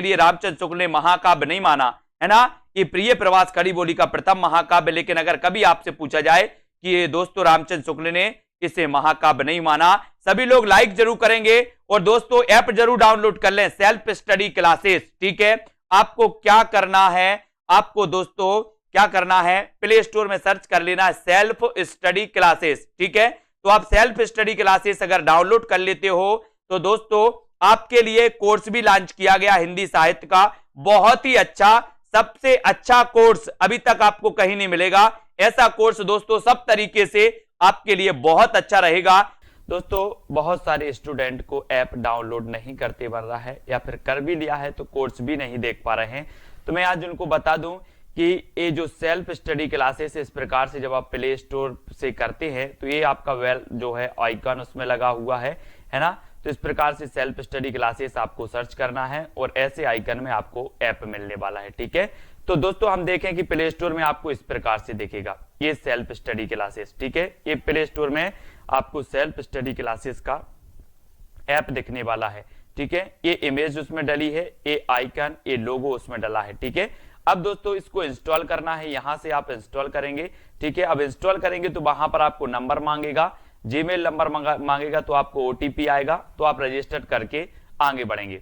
लिए रामचंद्र शुक्ल ने महाकाव्य नहीं माना, है ना, ये प्रिय प्रवास खड़ी बोली का प्रथम महाकाव्य। लेकिन अगर कभी आपसे पूछा जाए कि ये दोस्तों रामचंद्र शुक्ल ने इसे महाकाव्य नहीं माना, सभी लोग लाइक जरूर करेंगे। और दोस्तों ऐप जरूर डाउनलोड कर लें, सेल्फ स्टडी क्लासेस। ठीक है, आपको क्या करना है? आपको दोस्तों क्या करना है? प्ले स्टोर में सर्च कर लेना है सेल्फ स्टडी क्लासेस। ठीक है, तो आप सेल्फ स्टडी क्लासेस अगर डाउनलोड कर लेते हो तो दोस्तों आपके लिए कोर्स भी लॉन्च किया गया हिंदी साहित्य का, बहुत ही अच्छा, सबसे अच्छा कोर्स अभी तक आपको कहीं नहीं मिलेगा। ऐसा कोर्स दोस्तों सब तरीके से आपके लिए बहुत अच्छा रहेगा। दोस्तों बहुत सारे स्टूडेंट को ऐप डाउनलोड नहीं करते बन रहा है, या फिर कर भी लिया है तो कोर्स भी नहीं देख पा रहे हैं। तो मैं आज उनको बता दूं कि ये जो सेल्फ स्टडी क्लासेस इस प्रकार से जब आप प्ले स्टोर से करते हैं तो ये आपका वेल जो है आइकन उसमें लगा हुआ है ना, तो इस प्रकार से सेल्फ स्टडी क्लासेस आपको सर्च करना है और ऐसे आइकन में आपको ऐप मिलने वाला है। ठीक है, तो दोस्तों हम देखें कि प्ले स्टोर में आपको इस प्रकार से दिखेगा ये सेल्फ स्टडी क्लासेस। ठीक है, ये प्ले स्टोर में आपको सेल्फ स्टडी क्लासेस का ऐप दिखने वाला है। ठीक है, ये इमेज उसमें डली है, ये आइकन, ये लोगो उसमें डला है। ठीक है, अब दोस्तों इसको इंस्टॉल करना है, यहां से आप इंस्टॉल करेंगे। ठीक है, अब इंस्टॉल करेंगे तो वहां पर आपको नंबर मांगेगा, जीमेल नंबर मांगेगा, तो आपको ओटीपी आएगा, तो आप रजिस्टर करके आगे बढ़ेंगे।